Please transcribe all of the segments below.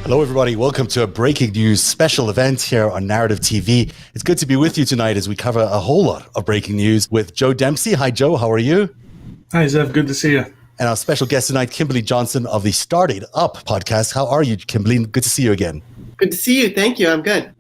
Hello, everybody. Welcome to a breaking news special event here on Narativ TV. It's good to be with you tonight as we cover a whole lot of breaking news with Joe Dempsey. Hi, Joe. How are you? Hi, Zev. Good to see you. And our special guest tonight, Kimberley Johnson of the Started Up podcast. How are you, Kimberley? Good to see you again. Good to see you. Thank you. I'm good.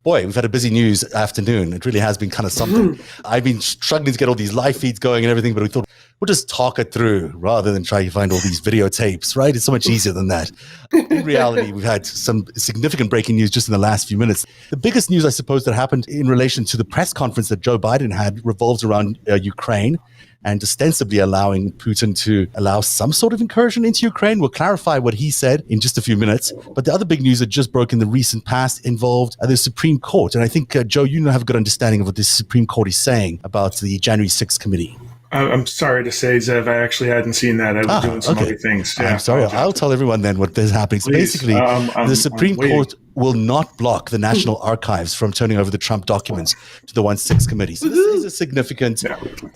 Boy, we've had a busy news afternoon. It really has been kind of something. I've been struggling to get all these live feeds going and everything, but we thought we'll just talk it through rather than try to find all these videotapes, right? It's so much easier than that. In reality, we've had some significant breaking news just in the last few minutes. The biggest news, I suppose, that happened in relation to the press conference that Joe Biden had revolves around Ukraine and ostensibly allowing Putin to allow some sort of incursion into Ukraine. We'll clarify what he said in just a few minutes. But the other big news that just broke in the recent past involved the Supreme Court. And I think, Joe, you have a good understanding of what the Supreme Court is saying about the January 6th committee. I'm sorry to say, Zev, I actually hadn't seen that. I was doing some other things. Yeah, I'm sorry. I'll tell everyone then what is happening. So basically, the Supreme Court will not block the National Archives from turning over the Trump documents to the 1/6 committee. So this is a significant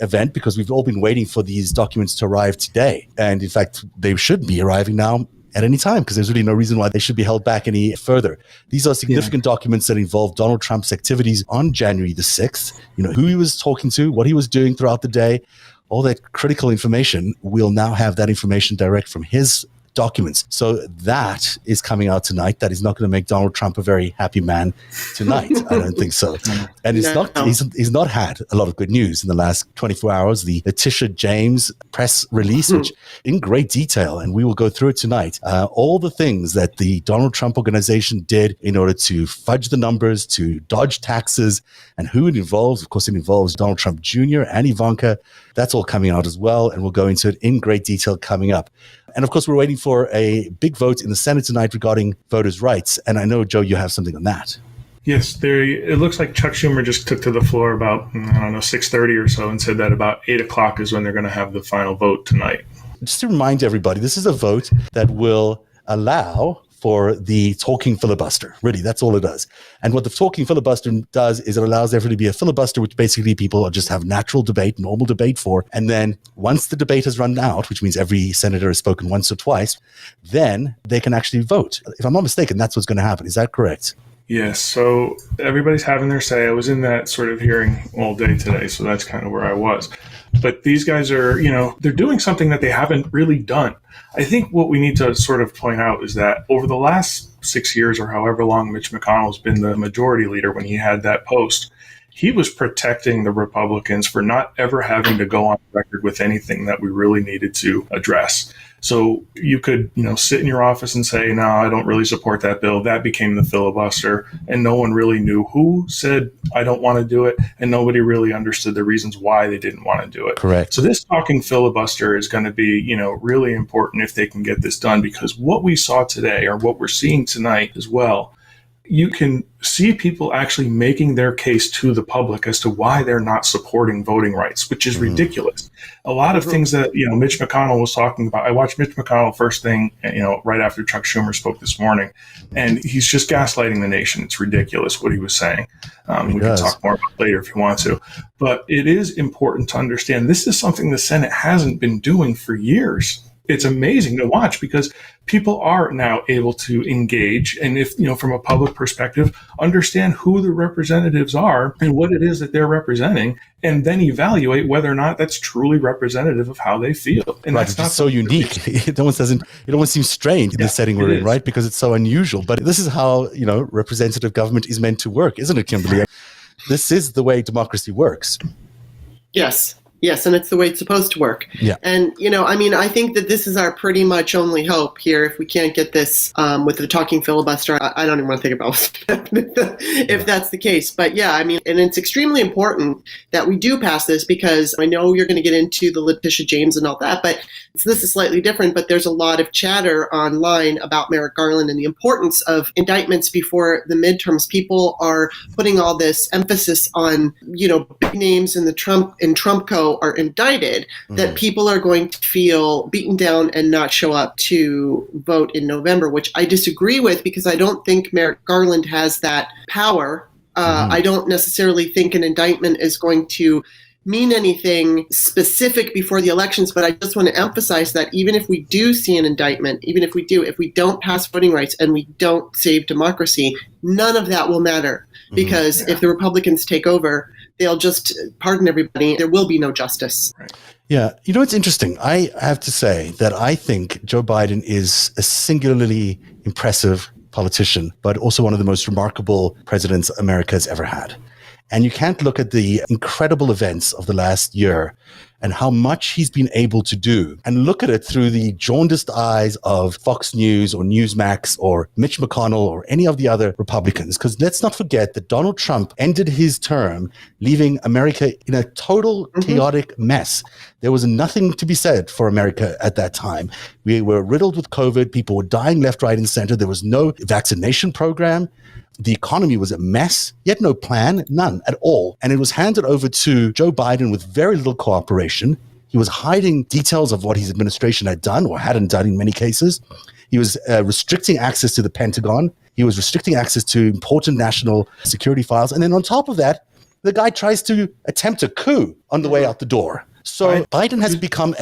event because we've all been waiting for these documents to arrive today. And in fact, they should be arriving now at any time because there's really no reason why they should be held back any further. These are significant documents that involve Donald Trump's activities on January the 6th, who he was talking to, what he was doing throughout the day, all that critical information. We'll now have that information direct from his documents. So that is coming out tonight. That is not going to make Donald Trump a very happy man tonight. I don't think so. And he's not had a lot of good news in the last 24 hours. The Letitia James press release, which in great detail, and we will go through it tonight, all the things that the Donald Trump organization did in order to fudge the numbers, to dodge taxes, and who it involves. Of course, it involves Donald Trump Jr. and Ivanka. That's all coming out as well, and we'll go into it in great detail coming up. And of course, we're waiting for a big vote in the Senate tonight regarding voters' rights. And I know, Joe, you have something on that. Yes, it looks like Chuck Schumer just took to the floor about, 6:30 or so and said that about 8 o'clock is when they're going to have the final vote tonight. Just to remind everybody, this is a vote that will allow for the talking filibuster. Really, that's all it does. And what the talking filibuster does is it allows there to be a filibuster, which basically people just have natural debate, normal debate for. And then once the debate has run out, which means every senator has spoken once or twice, then they can actually vote. If I'm not mistaken, that's what's going to happen. Is that correct? Yes. So everybody's having their say. I was in that sort of hearing all day today, so that's kind of where I was. But these guys are, they're doing something that they haven't really done. I think what we need to sort of point out is that over the last 6 years or however long Mitch McConnell's been the majority leader when he had that post, he was protecting the Republicans for not ever having to go on record with anything that we really needed to address. So you could, sit in your office and say, no, I don't really support that bill. That became the filibuster. And no one really knew who said, I don't want to do it. And nobody really understood the reasons why they didn't want to do it. Correct. So this talking filibuster is going to be, really important if they can get this done, because what we saw today, or what we're seeing tonight as well, you can see people actually making their case to the public as to why they're not supporting voting rights, which is ridiculous. A lot of things that, Mitch McConnell was talking about. I watched Mitch McConnell first thing, right after Chuck Schumer spoke this morning, and he's just gaslighting the nation. It's ridiculous what he was saying. We can talk more about it later if you want to. But it is important to understand this is something the Senate hasn't been doing for years. It's amazing to watch because people are now able to engage and, if from a public perspective, understand who the representatives are and what it is that they're representing, and then evaluate whether or not that's truly representative of how they feel. And that's not so unique. It almost seems strange in the setting we're in, right? Because it's so unusual. But this is how, representative government is meant to work, isn't it, Kimberley? This is the way democracy works. Yes, and it's the way it's supposed to work. Yeah. And, I think that this is our pretty much only hope here. If we can't get this with the talking filibuster, I don't even want to think about if that's the case. But yeah, and it's extremely important that we do pass this, because I know you're going to get into the Letitia James and all that, but this is slightly different. But there's a lot of chatter online about Merrick Garland and the importance of indictments before the midterms. People are putting all this emphasis on, big names in the Trump Co. are indicted, that people are going to feel beaten down and not show up to vote in November, which I disagree with, because I don't think Merrick Garland has that power. I don't necessarily think an indictment is going to mean anything specific before the elections, but I just want to emphasize that even if we do see an indictment, if we don't pass voting rights and we don't save democracy, none of that will matter. Because if the Republicans take over, they'll just pardon everybody. There will be no justice. Right. Yeah. You know, it's interesting. I have to say that I think Joe Biden is a singularly impressive politician, but also one of the most remarkable presidents America has ever had. And you can't look at the incredible events of the last year and how much he's been able to do and look at it through the jaundiced eyes of Fox News or Newsmax or Mitch McConnell or any of the other Republicans. Because let's not forget that Donald Trump ended his term leaving America in a total chaotic mess. There was nothing to be said for America at that time. We were riddled with COVID. People were dying left, right, and center. There was no vaccination program. The economy was a mess. He had no plan, none at all. And it was handed over to Joe Biden with very little cooperation. He was hiding details of what his administration had done or hadn't done in many cases. He was restricting access to the Pentagon. He was restricting access to important national security files. And then on top of that, the guy tries to attempt a coup on the way out the door. So Biden has become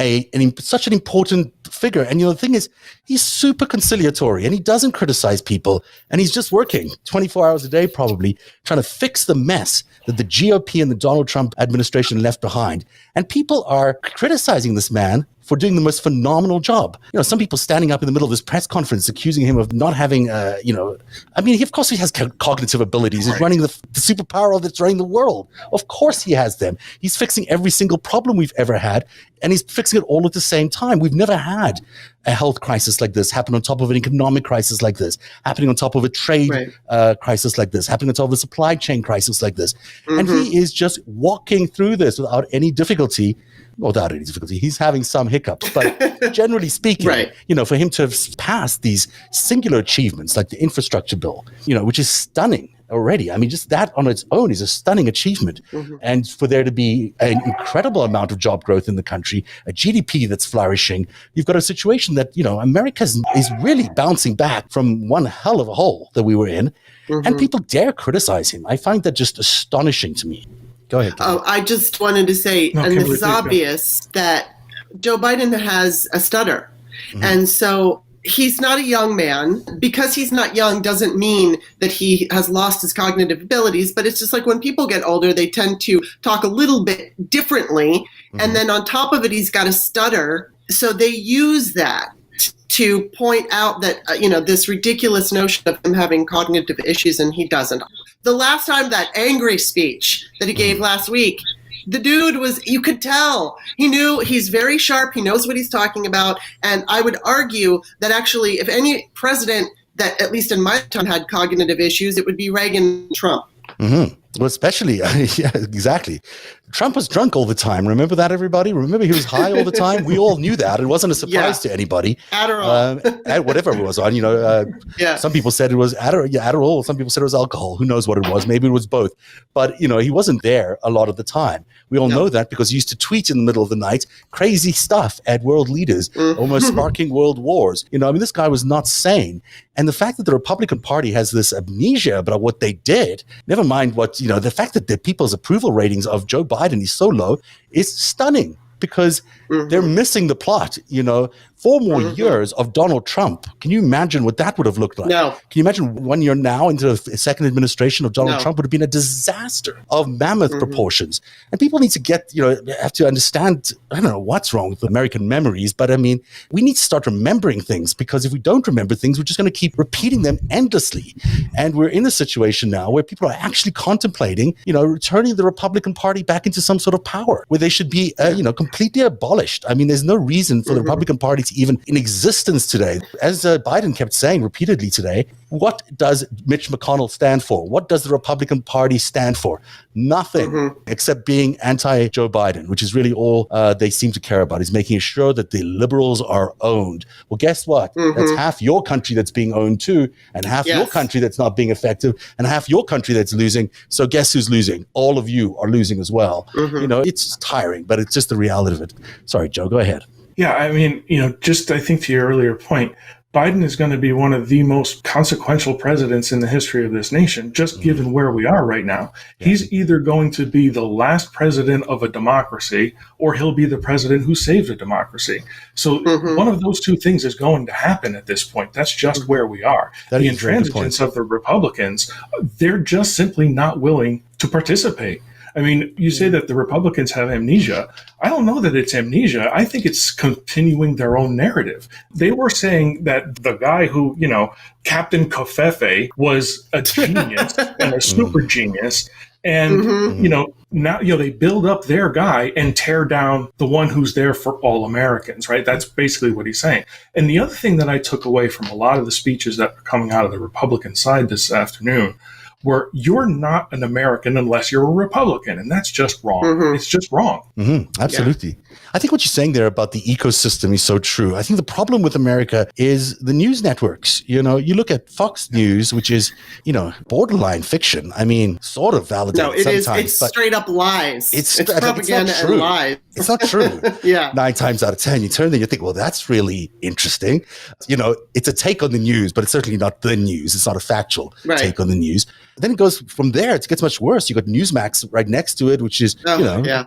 such an important figure. And, the thing is, he's super conciliatory and he doesn't criticize people. And he's just working 24 hours a day, probably trying to fix the mess that the GOP and the Donald Trump administration left behind. And people are criticizing this man for doing the most phenomenal job. Some people standing up in the middle of this press conference accusing him of not having, of course he has cognitive abilities. He's running the superpower that's running the world. Of course he has them. He's fixing every single problem we've ever had, and he's fixing it all at the same time. We've never had a health crisis like this happen on top of an economic crisis like this, happening on top of a trade crisis like this, happening on top of a supply chain crisis like this. And he is just walking through this without any difficulty. Without any difficulty. He's having some hiccups, but generally speaking, for him to have passed these singular achievements like the infrastructure bill, which is stunning already. I mean, just that on its own is a stunning achievement. And for there to be an incredible amount of job growth in the country, a GDP that's flourishing, you've got a situation that, America is really bouncing back from one hell of a hole that we were in. And people dare criticize him. I find that just astonishing to me. Go ahead. I just wanted to say, and this is obvious, that Joe Biden has a stutter. And so he's not a young man. Because he's not young doesn't mean that he has lost his cognitive abilities, but it's just like when people get older, they tend to talk a little bit differently. And then on top of it, he's got a stutter. So they use that to point out that, this ridiculous notion of him having cognitive issues, and he doesn't. The last time that angry speech that he gave last week, the dude you could tell, he's very sharp. He knows what he's talking about. And I would argue that actually, if any president that, at least in my time, had cognitive issues, it would be Reagan and Trump. Well, especially, yeah, exactly. Trump was drunk all the time. Remember that, everybody? Remember he was high all the time? We all knew that. It wasn't a surprise to anybody. Adderall. Whatever it was on, Some people said it was Adderall. Some people said it was alcohol. Who knows what it was? Maybe it was both. But, he wasn't there a lot of the time. We all know that because he used to tweet in the middle of the night crazy stuff at world leaders, almost sparking world wars. This guy was not sane. And the fact that the Republican Party has this amnesia about what they did, never mind what, the fact that the people's approval ratings of Joe Biden is so low is stunning because they're missing the plot. 4 more years of Donald Trump. Can you imagine what that would have looked like? No. Can you imagine 1 year now into the second administration of Donald Trump would have been a disaster of mammoth proportions? And people need to have to understand, I don't know what's wrong with American memories, but I mean, we need to start remembering things because if we don't remember things, we're just going to keep repeating them endlessly. And we're in a situation now where people are actually contemplating, returning the Republican Party back into some sort of power where they should be, completely abolished. I mean, there's no reason for the Republican Party to even in existence today. As Biden kept saying repeatedly today, what does Mitch McConnell stand for? What does the Republican Party stand for? Nothing except being anti-Joe Biden, which is really all they seem to care about, is making sure that the liberals are owned. Well, guess what? That's half your country that's being owned too, and half your country that's not being effective, and half your country that's losing. So guess who's losing? All of you are losing as well. It's tiring, but it's just the reality of it. Sorry, Joe, go ahead. Yeah, I mean, just I think to your earlier point, Biden is going to be one of the most consequential presidents in the history of this nation, just given where we are right now. Yeah. He's either going to be the last president of a democracy, or he'll be the president who saved a democracy. So one of those two things is going to happen at this point. That's just where we are. The intransigence of the Republicans, they're just simply not willing to participate. I mean, you say that the Republicans have amnesia. I don't know that it's amnesia. I think it's continuing their own narrative. They were saying that the guy who, Captain Covfefe was a genius and a super genius. And, now, they build up their guy and tear down the one who's there for all Americans, right? That's basically what he's saying. And the other thing that I took away from a lot of the speeches that are coming out of the Republican side this afternoon where you're not an American unless you're a Republican, and that's just wrong. It's just wrong. Absolutely. Yeah. I think what you're saying there about the ecosystem is so true. I think the problem with America is the news networks. You look at Fox News, which is, borderline fiction. I mean, sort of validated sometimes. No, it's straight up lies. It's propaganda and lies. It's not true. Yeah. 9 times out of 10, you turn there, you think, well, that's really interesting. It's a take on the news, but it's certainly not the news. It's not a factual take on the news. Then it goes from there. It gets much worse. You got Newsmax right next to it, which is,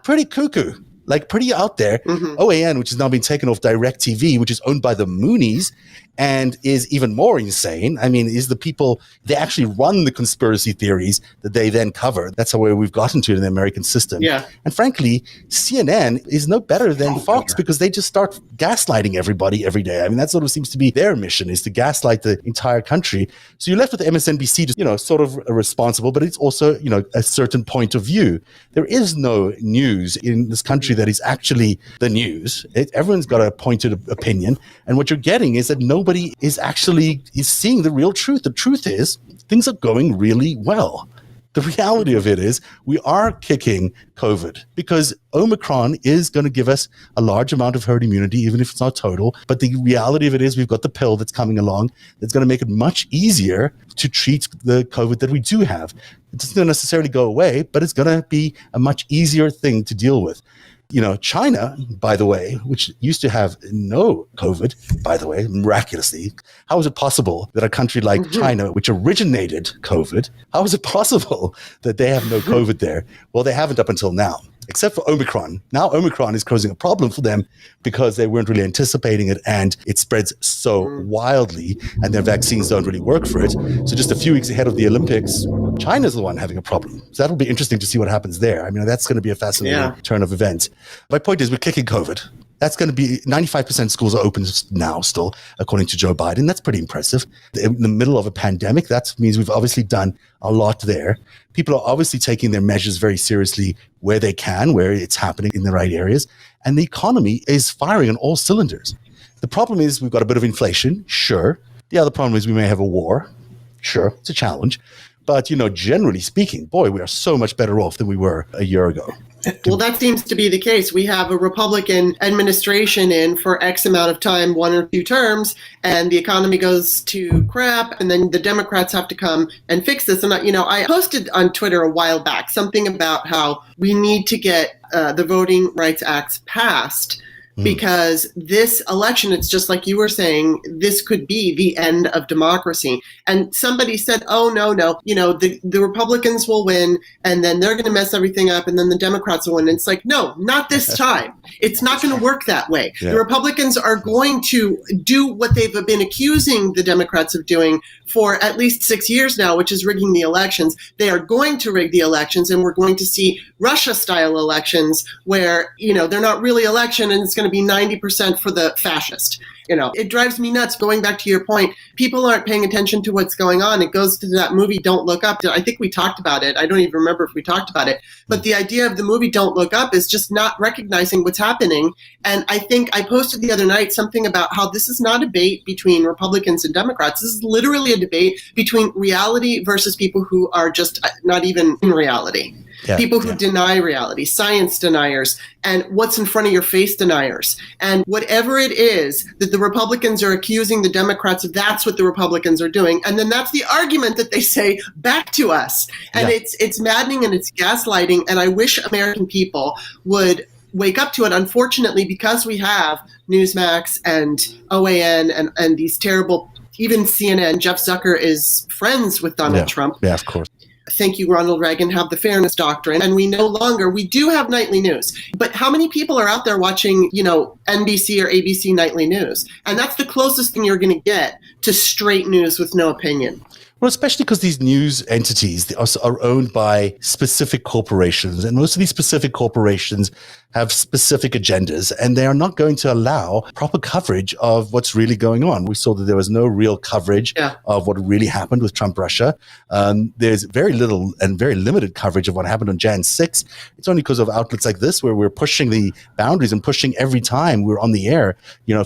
pretty cuckoo. Like pretty out there. OAN, which has now been taken off DirecTV, which is owned by the Moonies and is even more insane. I mean, is the people, they actually run the conspiracy theories that they then cover. That's how we've gotten to it in the American system. Yeah. And frankly, CNN is no better than Fox because they just start gaslighting everybody every day. I mean, that sort of seems to be their mission, is to gaslight the entire country. So you're left with MSNBC, just, sort of responsible, but it's also, a certain point of view. There is no news in this country that is actually the news. Everyone's got a pointed opinion. And what you're getting is that nobody is seeing the real truth. The truth is things are going really well. The reality of it is we are kicking COVID because Omicron is going to give us a large amount of herd immunity, even if it's not total. But the reality of it is we've got the pill that's coming along that's going to make it much easier to treat the COVID that we do have. It doesn't necessarily go away, but it's going to be a much easier thing to deal with. China, by the way, which used to have no COVID, by the way, miraculously, how is it possible that a country like China, which originated COVID, how is it possible that they have no COVID there? Well, they haven't up until now, except for Omicron. Now Omicron is causing a problem for them because they weren't really anticipating it and it spreads so wildly and their vaccines don't really work for it. So just a few weeks ahead of the Olympics, China's the one having a problem. So that'll be interesting to see what happens there. I mean, that's going to be a fascinating turn of events. My point is we're kicking COVID. That's going to be 95% schools are open now still, according to Joe Biden. That's pretty impressive. In the middle of a pandemic, that means we've obviously done a lot there. People are obviously taking their measures very seriously where they can, where it's happening in the right areas. And the economy is firing on all cylinders. The problem is we've got a bit of inflation, sure. The other problem is we may have a war. Sure, it's a challenge. But, generally speaking, boy, we are so much better off than we were a year ago. Well, that seems to be the case. We have a Republican administration in for X amount of time, 1 or 2 terms, and the economy goes to crap, and then the Democrats have to come and fix this. And, I posted on Twitter a while back something about how we need to get the Voting Rights Act passed. Because this election, it's just like you were saying, this could be the end of democracy. And somebody said, oh, no, the Republicans will win, and then they're going to mess everything up, and then the Democrats will win. And it's like, no, not this time. It's not going to work that way. Yeah. The Republicans are going to do what they've been accusing the Democrats of doing for at least 6 years now, which is rigging the elections. They are going to rig the elections, and we're going to see Russia-style elections where, they're not really election, and it's going to be 90% for the fascist. It drives me nuts. Going back to your point, people aren't paying attention to what's going on. It goes to that movie, Don't Look Up. I think we talked about it. I don't even remember if we talked about it. But the idea of the movie Don't Look Up is just not recognizing what's happening. And I think I posted the other night something about how this is not a debate between Republicans and Democrats. This is literally a debate between reality versus people who are just not even in reality. People who deny reality, science deniers, and what's in front of your face deniers. And whatever it is that the Republicans are accusing the Democrats of, that's what the Republicans are doing. And then that's the argument that they say back to us. And it's maddening and it's gaslighting. And I wish American people would wake up to it. Unfortunately, because we have Newsmax and OAN and these terrible, even CNN, Jeff Zucker is friends with Donald Trump. Yeah, of course. Thank you, Ronald Reagan, have the fairness doctrine. And we do have nightly news. But how many people are out there watching, NBC or ABC nightly news? And that's the closest thing you're going to get to straight news with no opinion. Well, especially because these news entities are owned by specific corporations, and most of these specific corporations have specific agendas, and they are not going to allow proper coverage of what's really going on. We saw that there was no real coverage of what really happened with Trump-Russia. There's very little and very limited coverage of what happened on Jan 6. It's only because of outlets like this where we're pushing the boundaries and pushing every time we're on the air,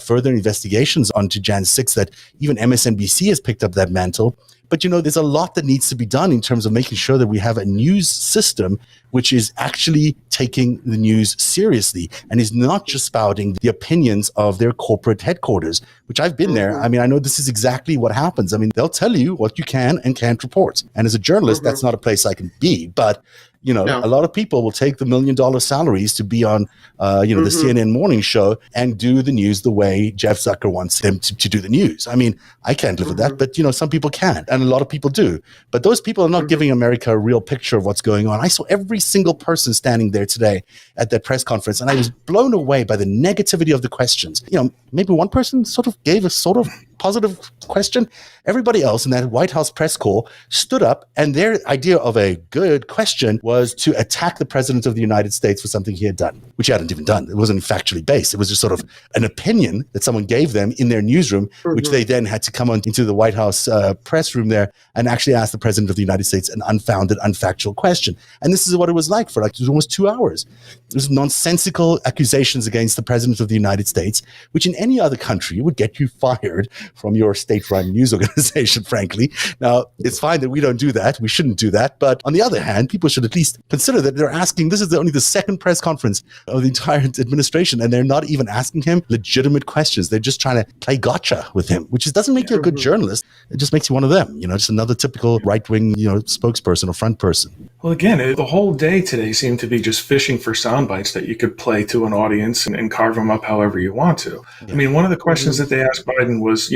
further investigations onto Jan 6 that even MSNBC has picked up that mantle. But, there's a lot that needs to be done in terms of making sure that we have a news system which is actually taking the news seriously and is not just spouting the opinions of their corporate headquarters, which I've been there. I mean, I know this is exactly what happens. I mean, they'll tell you what you can and can't report. And as a journalist, that's not a place I can be. But a lot of people will take the $1 million salaries to be on, the CNN morning show and do the news the way Jeff Zucker wants them to do the news. I mean, I can't live with that, but, some people can, and a lot of people do. But those people are not giving America a real picture of what's going on. I saw every single person standing there today at that press conference, and I was blown away by the negativity of the questions. Maybe one person sort of gave a sort of positive question. Everybody else in that White House press corps stood up, and their idea of a good question was to attack the president of the United States for something he had done, which he hadn't even done. It wasn't factually based. It was just sort of an opinion that someone gave them in their newsroom, which they then had to come on into the White House press room there and actually ask the president of the United States an unfounded, unfactual question. And this is what it was like for almost 2 hours. It was nonsensical accusations against the president of the United States, which in any other country would get you fired from your state-run news organization, frankly. Now, it's fine that we don't do that. We shouldn't do that. But on the other hand, people should at least consider that they're asking, this is only the second press conference of the entire administration, and they're not even asking him legitimate questions. They're just trying to play gotcha with him, which doesn't make you a good journalist. It just makes you one of them, just another typical right-wing, spokesperson or front person. Well, again, the whole day today seemed to be just fishing for sound bites that you could play to an audience and carve them up however you want to. Yeah. I mean, one of the questions that they asked Biden was,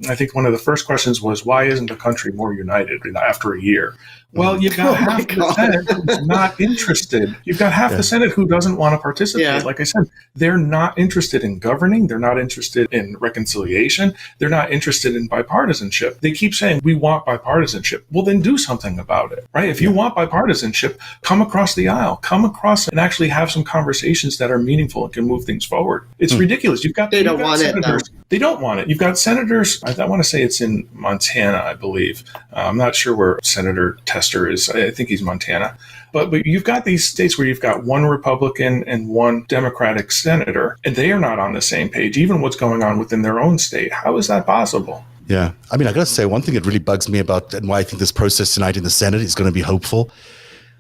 I think one of the first questions was, why isn't the country more united after a year? Well, you've got half the Senate who's not interested. You've got half the Senate who doesn't want to participate. Yeah. Like I said, they're not interested in governing. They're not interested in reconciliation. They're not interested in bipartisanship. They keep saying, we want bipartisanship. Well, then do something about it, right? If you want bipartisanship, come across the aisle. Come across and actually have some conversations that are meaningful and can move things forward. It's ridiculous. They don't want senators. They don't want it. You've got senators. I want to say it's in Montana, I believe. I'm not sure where Senator Tester is. I think he's Montana. But you've got these states where you've got one Republican and one Democratic senator, and they are not on the same page, even what's going on within their own state. How is that possible? Yeah. I mean, I got to say, one thing that really bugs me about and why I think this process tonight in the Senate is going to be hopeful.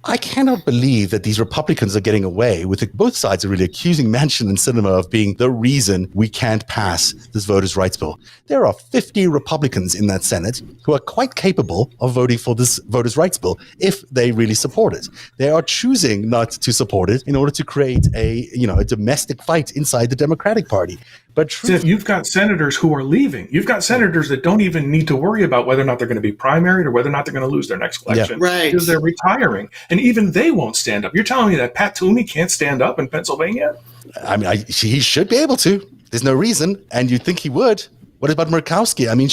I cannot believe that these Republicans are getting away with it. Both sides are really accusing Manchin and Sinema of being the reason we can't pass this voters' rights bill. There are 50 Republicans in that Senate who are quite capable of voting for this voters' rights bill if they really support it. They are choosing not to support it in order to create a domestic fight inside the Democratic Party. But you've got senators who are leaving. You've got senators that don't even need to worry about whether or not they're going to be primaried or whether or not they're going to lose their next election because they're retiring. And even they won't stand up. You're telling me that Pat Toomey can't stand up in Pennsylvania? I mean, he should be able to. There's no reason. And you'd think he would. What about Murkowski? I mean,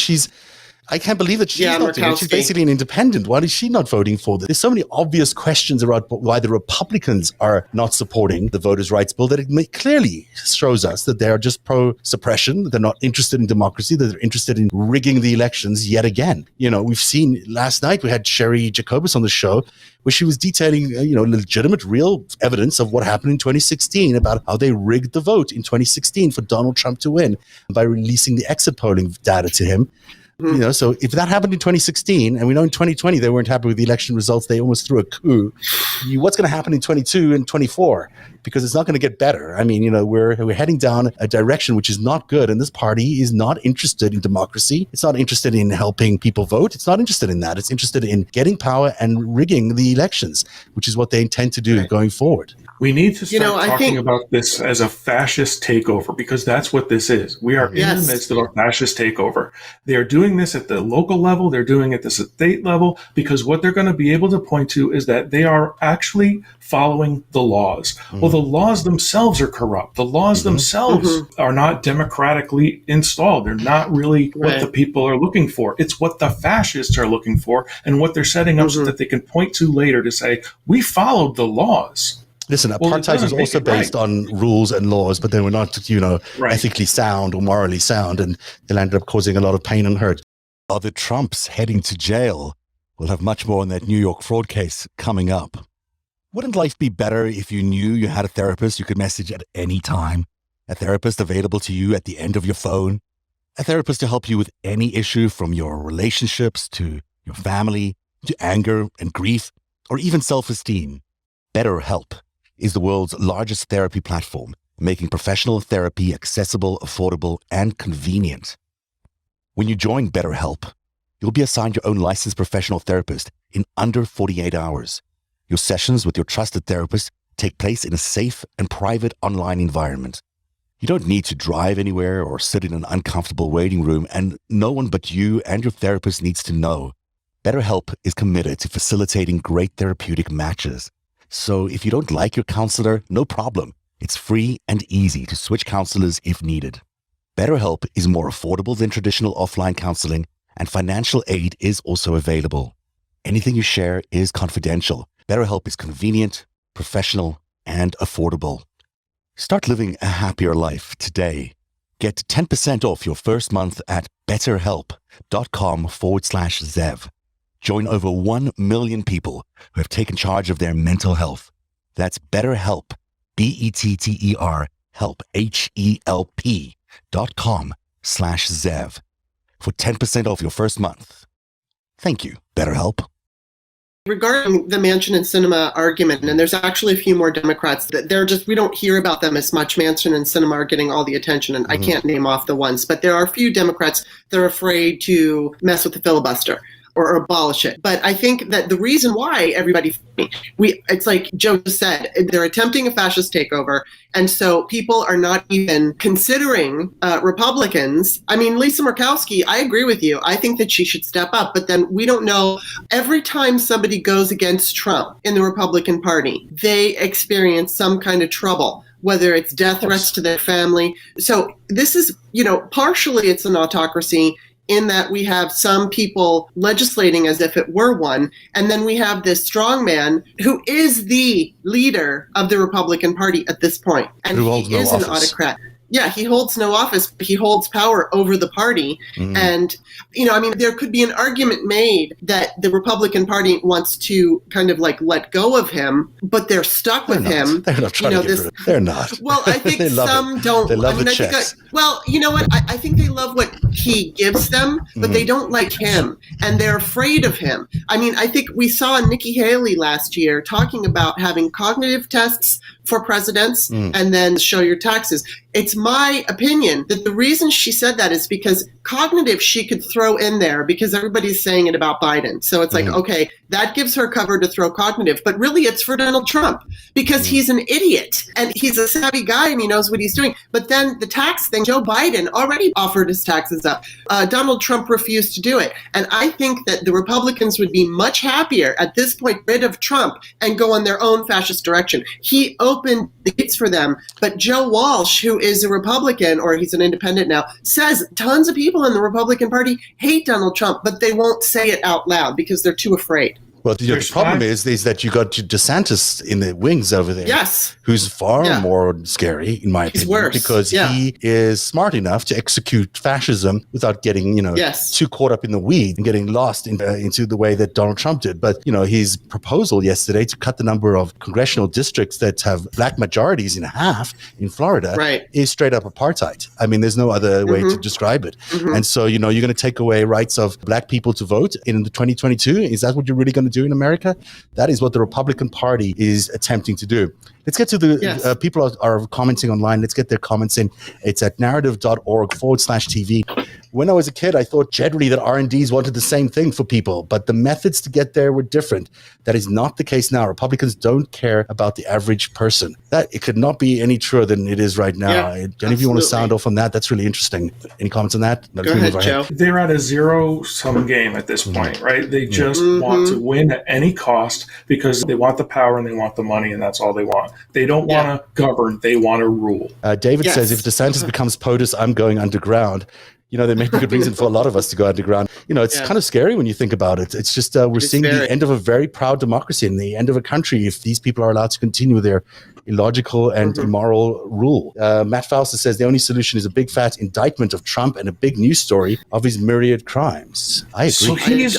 I can't believe that she's not doing it. She's basically an independent. Why is she not voting for this? There's so many obvious questions about why the Republicans are not supporting the voters' rights bill that it clearly shows us that they are just pro-suppression. They're not interested in democracy. That they're interested in rigging the elections yet again. We've seen last night, we had Sherry Jacobus on the show where she was detailing, legitimate, real evidence of what happened in 2016 about how they rigged the vote in 2016 for Donald Trump to win by releasing the exit polling data to him. So if that happened in 2016, and we know in 2020 they weren't happy with the election results, they almost threw a coup. What's going to happen in 22 and 24? because it's not going to get better. I mean, we're heading down a direction which is not good. And this party is not interested in democracy. It's not interested in helping people vote. It's not interested in that. It's interested in getting power and rigging the elections, which is what they intend to do going forward. We need to start talking about this as a fascist takeover, because that's what this is. We are in the midst of a fascist takeover. They are doing this at the local level. They're doing it at the state level, because what they're going to be able to point to is that they are actually following the laws. Well, the laws themselves are corrupt. The laws themselves are not democratically installed. They're not really what the people are looking for. It's what the fascists are looking for, and what they're setting up so that they can point to later to say, we followed the laws. Listen, apartheid was also based on rules and laws, but they were not, ethically sound or morally sound, and they ended up causing a lot of pain and hurt. Are the Trumps heading to jail? We'll have much more on that New York fraud case coming up. Wouldn't life be better if you knew you had a therapist you could message at any time? A therapist available to you at the end of your phone? A therapist to help you with any issue, from your relationships to your family, to anger and grief, or even self-esteem? BetterHelp is the world's largest therapy platform, making professional therapy accessible, affordable, and convenient. When you join BetterHelp, you'll be assigned your own licensed professional therapist in under 48 hours. Your sessions with your trusted therapist take place in a safe and private online environment. You don't need to drive anywhere or sit in an uncomfortable waiting room, and no one but you and your therapist needs to know. BetterHelp is committed to facilitating great therapeutic matches. So if you don't like your counselor, no problem. It's free and easy to switch counselors if needed. BetterHelp is more affordable than traditional offline counseling, and financial aid is also available. Anything you share is confidential. BetterHelp is convenient, professional, and affordable. Start living a happier life today. Get 10% off your first month at betterhelp.com/Zev. Join over 1 million people who have taken charge of their mental health. That's BetterHelp, BETTER, help, HELP.com/Zev for 10% off your first month. Thank you, BetterHelp. Regarding the Manchin and Sinema argument, and there's actually a few more Democrats that we don't hear about them as much. Manchin and Sinema are getting all the attention, and I can't name off the ones, but there are a few Democrats that are afraid to mess with the filibuster or abolish it. But I think that the reason why it's like Joe just said, they're attempting a fascist takeover. And so people are not even considering Republicans. I mean, Lisa Murkowski, I agree with you. I think that she should step up. But then we don't know. Every time somebody goes against Trump in the Republican Party, they experience some kind of trouble, whether it's death threats to their family. So this is, partially it's an autocracy, in that we have some people legislating as if it were one, and then we have this strong man who is the leader of the Republican Party at this point, and he is an autocrat. Yeah, he holds no office, but he holds power over the party. And, there could be an argument made that the Republican Party wants to kind of like let go of him, but they're stuck with him. They're not trying to get rid of him. They're not. Well, I think some don't. They love the checks. Well, you know what? I think they love what he gives them, but they don't like him, and they're afraid of him. I mean, I think we saw Nikki Haley last year talking about having cognitive tests for presidents and then show your taxes. It's my opinion that the reason she said that is because cognitive she could throw in there because everybody's saying it about Biden. So it's like, okay, that gives her cover to throw cognitive, but really it's for Donald Trump because he's an idiot and he's a savvy guy and he knows what he's doing. But then the tax thing, Joe Biden already offered his taxes up. Donald Trump refused to do it. And I think that the Republicans would be much happier at this point rid of Trump and go in their own fascist direction. He opened the gates for them. But Joe Walsh, who is a Republican, or he's an independent now, says tons of people in the Republican Party hate Donald Trump, but they won't say it out loud because they're too afraid. Well, the problem is that you got DeSantis in the wings over there. Yes. Who's far more scary, in my opinion. Worse. Because he is smart enough to execute fascism without getting, too caught up in the weeds and getting lost into the way that Donald Trump did. But, his proposal yesterday to cut the number of congressional districts that have black majorities in half in Florida is straight up apartheid. I mean, there's no other way to describe it. And so, you're going to take away rights of black people to vote in the 2022? Is that what you're really going to do in America? That is what the Republican Party is attempting to do. Let's get to the people are commenting online. Let's get their comments in. It's at narrative.org/TV. When I was a kid, I thought generally that R&Ds wanted the same thing for people, but the methods to get there were different. That is not the case now. Republicans don't care about the average person. That it could not be any truer than it is right now. Any of you want to sound off on that? That's really interesting. Any comments on that? Go ahead, Joe. They're at a zero-sum game at this point, right? They just want to win at any cost because they want the power and they want the money, and that's all they want. They don't want to govern. They want to rule. David says, if DeSantis becomes POTUS, I'm going underground. There may be good reason for a lot of us to go underground. It's kind of scary when you think about it. It's just we're seeing the end of a very proud democracy and the end of a country if these people are allowed to continue their illogical and immoral rule. Matt Fausta says the only solution is a big fat indictment of Trump and a big news story of his myriad crimes. I agree. So he's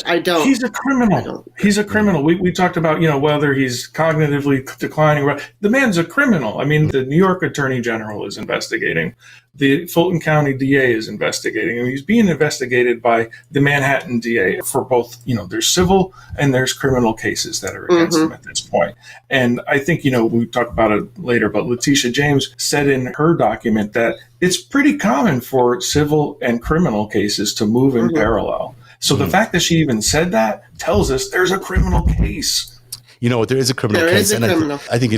a criminal. He's a criminal. We talked about, whether he's cognitively declining. The man's a criminal. I mean, the New York Attorney General is investigating. The Fulton County DA is investigating. I mean, he's being investigated by the Manhattan DA for both, there's civil and there's criminal cases that are against him at this point. And I think, we talk about it later, but Letitia James said in her document that it's pretty common for civil and criminal cases to move in parallel. So the fact that she even said that tells us there's a criminal case. There is a criminal case. I think,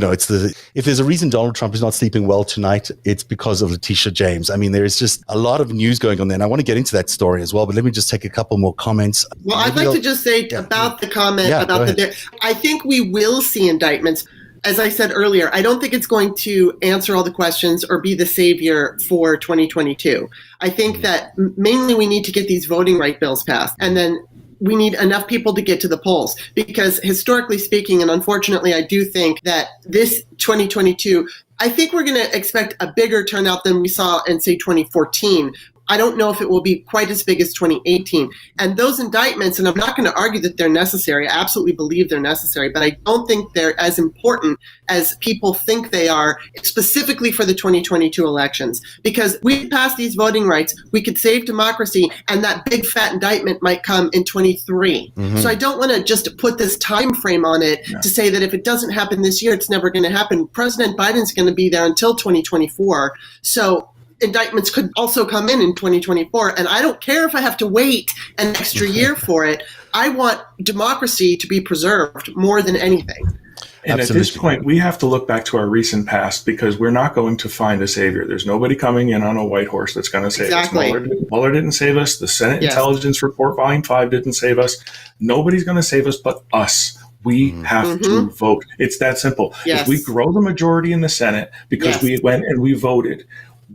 if there's a reason Donald Trump is not sleeping well tonight, it's because of Letitia James. I mean, there's just a lot of news going on there, and I want to get into that story as well, but let me just take a couple more comments. Well, I'd like to just say about the comment about I think we will see indictments. As I said earlier, I don't think it's going to answer all the questions or be the savior for 2022. I think that mainly we need to get these voting right bills passed, and then we need enough people to get to the polls, because historically speaking, and unfortunately, I do think that this 2022, I think we're going to expect a bigger turnout than we saw in, say, 2014. I don't know if it will be quite as big as 2018. And those indictments, and I'm not going to argue that they're necessary. I absolutely believe they're necessary, but I don't think they're as important as people think they are, specifically for the 2022 elections. Because we pass these voting rights, we could save democracy, and that big fat indictment might come in 23. So I don't want to just put this time frame on it to say that if it doesn't happen this year, it's never going to happen. President Biden's going to be there until 2024. So indictments could also come in 2024. And I don't care if I have to wait an extra year for it. I want democracy to be preserved more than anything. And at this point, we have to look back to our recent past, because we're not going to find a savior. There's nobody coming in on a white horse that's going to save us. Mueller didn't save us. The Senate Intelligence Report, Volume 5, didn't save us. Nobody's going to save us but us. We have to vote. It's that simple. If we grow the majority in the Senate because we went and we voted,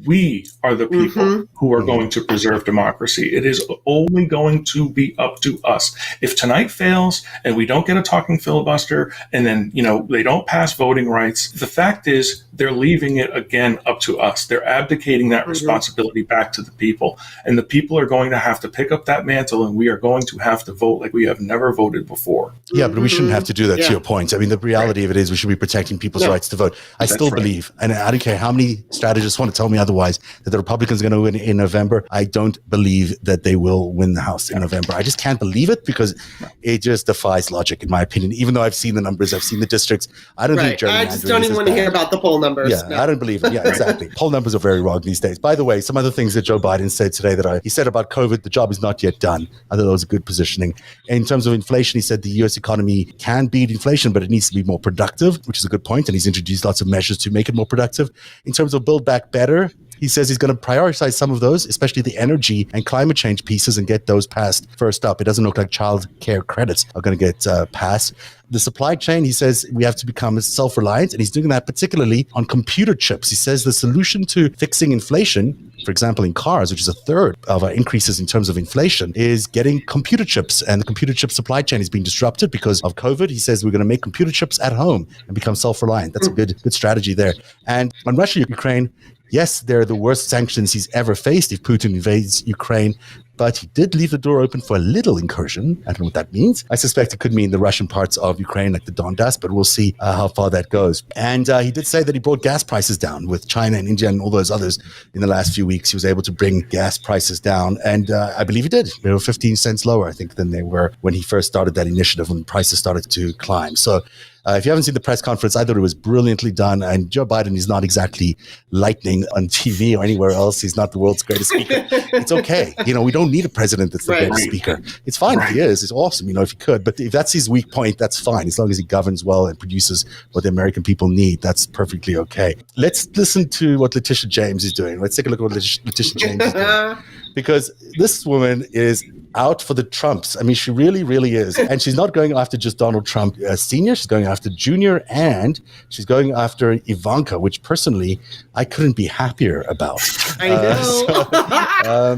we are the people who are going to preserve democracy. It is only going to be up to us. If tonight fails and we don't get a talking filibuster and then, they don't pass voting rights, the fact is they're leaving it again up to us. They're abdicating that responsibility back to the people. And the people are going to have to pick up that mantle, and we are going to have to vote like we have never voted before. Yeah, but we shouldn't have to do that, to your point. I mean, the reality of it is we should be protecting people's rights to vote. I still believe, and I don't care how many strategists want to tell me otherwise, that the Republicans are going to win in November. I don't believe that they will win the House in November. I just can't believe it, because it just defies logic, in my opinion. Even though I've seen the numbers, I've seen the districts. I don't think I just don't even want to hear about the poll numbers. Yeah, I don't believe it. Yeah, exactly. Poll numbers are very wrong these days. By the way, some other things that Joe Biden said today he said about COVID, the job is not yet done. I thought that was a good positioning. In terms of inflation, he said the U.S. economy can beat inflation, but it needs to be more productive, which is a good point. And he's introduced lots of measures to make it more productive. In terms of Build Back Better, he says he's going to prioritize some of those, especially the energy and climate change pieces, and get those passed first up. It doesn't look like child care credits are going to get passed. The supply chain, he says we have to become self-reliant, and he's doing that particularly on computer chips. He says the solution to fixing inflation, for example, in cars, which is a third of our increases in terms of inflation, is getting computer chips. And the computer chip supply chain is being disrupted because of COVID. He says we're going to make computer chips at home and become self-reliant. That's a good strategy there. And on Russia, Ukraine, yes, they're the worst sanctions he's ever faced if Putin invades Ukraine, but he did leave the door open for a little incursion. I don't know what that means. I suspect it could mean the Russian parts of Ukraine, like the Donbass, but we'll see how far that goes. And he did say that he brought gas prices down with China and India and all those others in the last few weeks. He was able to bring gas prices down, and I believe he did. They were 15 cents lower, I think, than they were when he first started that initiative, when prices started to climb. So If you haven't seen the press conference, I thought it was brilliantly done. And Joe Biden is not exactly lightning on TV or anywhere else. He's not the world's greatest speaker. It's okay. We don't need a president that's the greatest speaker. It's fine if he is. It's awesome, if he could. But if that's his weak point, that's fine. As long as he governs well and produces what the American people need, that's perfectly okay. Let's listen to what Letitia James is doing. Let's take a look at what Letitia James is doing. Because this woman is out for the Trumps. I mean, she really, really is. And she's not going after just Donald Trump Sr. She's going after Jr. and she's going after Ivanka, which personally, I couldn't be happier about. I know.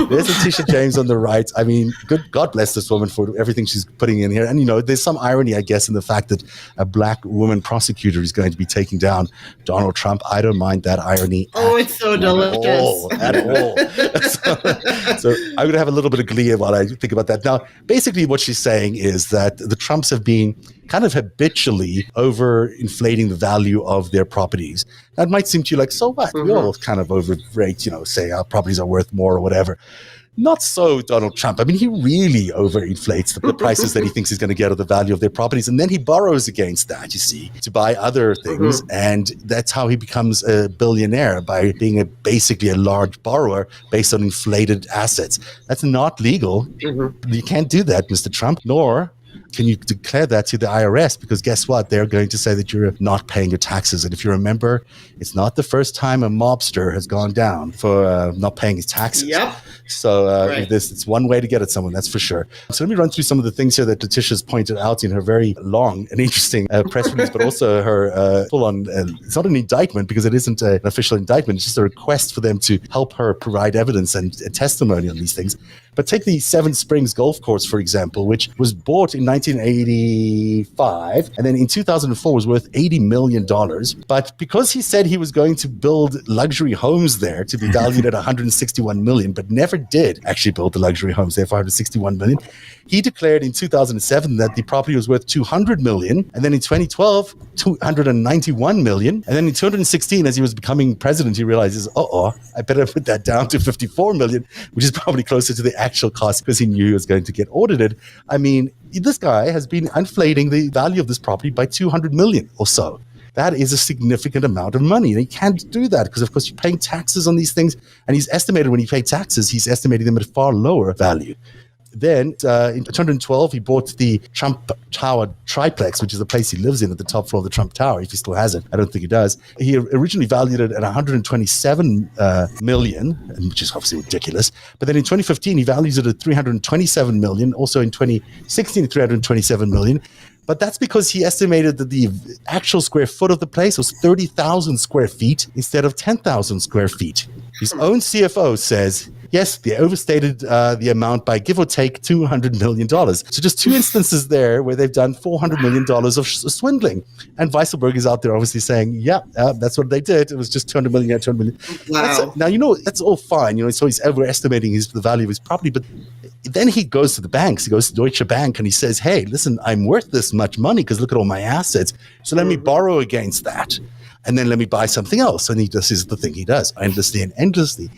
There's Letitia James on the right. I mean, God bless this woman for everything she's putting in here. And, there's some irony, I guess, in the fact that a black woman prosecutor is going to be taking down Donald Trump. I don't mind that irony. Oh, it's so delicious. At all. So I'm going to have a little bit of glee while I think about that. Now, basically what she's saying is that the Trumps have been kind of habitually overinflating the value of their properties. That might seem to you like, so what? We all kind of overrate, say our properties are worth more or whatever. Not so Donald Trump. I mean, he really overinflates the prices that he thinks he's going to get of the value of their properties. And then he borrows against that, you see, to buy other things. And that's how he becomes a billionaire, by being basically a large borrower based on inflated assets. That's not legal. You can't do that, Mr. Trump, nor can you declare that to the IRS, because guess what? They're going to say that you're not paying your taxes. And if you remember, it's not the first time a mobster has gone down for not paying his taxes. Yep. So it's one way to get at someone, that's for sure. So let me run through some of the things here that Letitia's pointed out in her very long and interesting press release, but also her full-on, it's not an indictment because it isn't an official indictment. It's just a request for them to help her provide evidence and testimony on these things. But take the Seven Springs Golf Course, for example, which was bought in 1985 and then in 2004 was worth $80 million. But because he said he was going to build luxury homes there to be valued at $161 million, but never did actually build the luxury homes there for $161 million, he declared in 2007 that the property was worth $200 million. And then in 2012, $291 million. And then in 2016, as he was becoming president, he realizes, I better put that down to $54 million, which is probably closer to the actual cost because he knew he was going to get audited. I mean, this guy has been inflating the value of this property by $200 million or so. That is a significant amount of money. And he can't do that because, of course, you're paying taxes on these things. And he's estimated when he paid taxes, he's estimating them at a far lower value. Then in 2012, he bought the Trump Tower triplex, which is the place he lives in at the top floor of the Trump Tower, if he still has it. I don't think he does. He originally valued it at $127 million, which is obviously ridiculous. But then in 2015, he values it at $327 million. Also in 2016, $327 million. But that's because he estimated that the actual square foot of the place was 30,000 square feet instead of 10,000 square feet. His own CFO says, yes, they overstated the amount by give or take $200 million. So just two instances there where they've done $400 million of swindling. And Weisselberg is out there obviously saying, that's what they did. It was just $200 million, $200 million. Wow. Now, that's all fine. So he's overestimating the value of his property. But then he goes to the banks. He goes to Deutsche Bank and he says, hey, listen, I'm worth this much money because look at all my assets. So let me borrow against that. And then let me buy something else. And this is the thing he does endlessly and endlessly.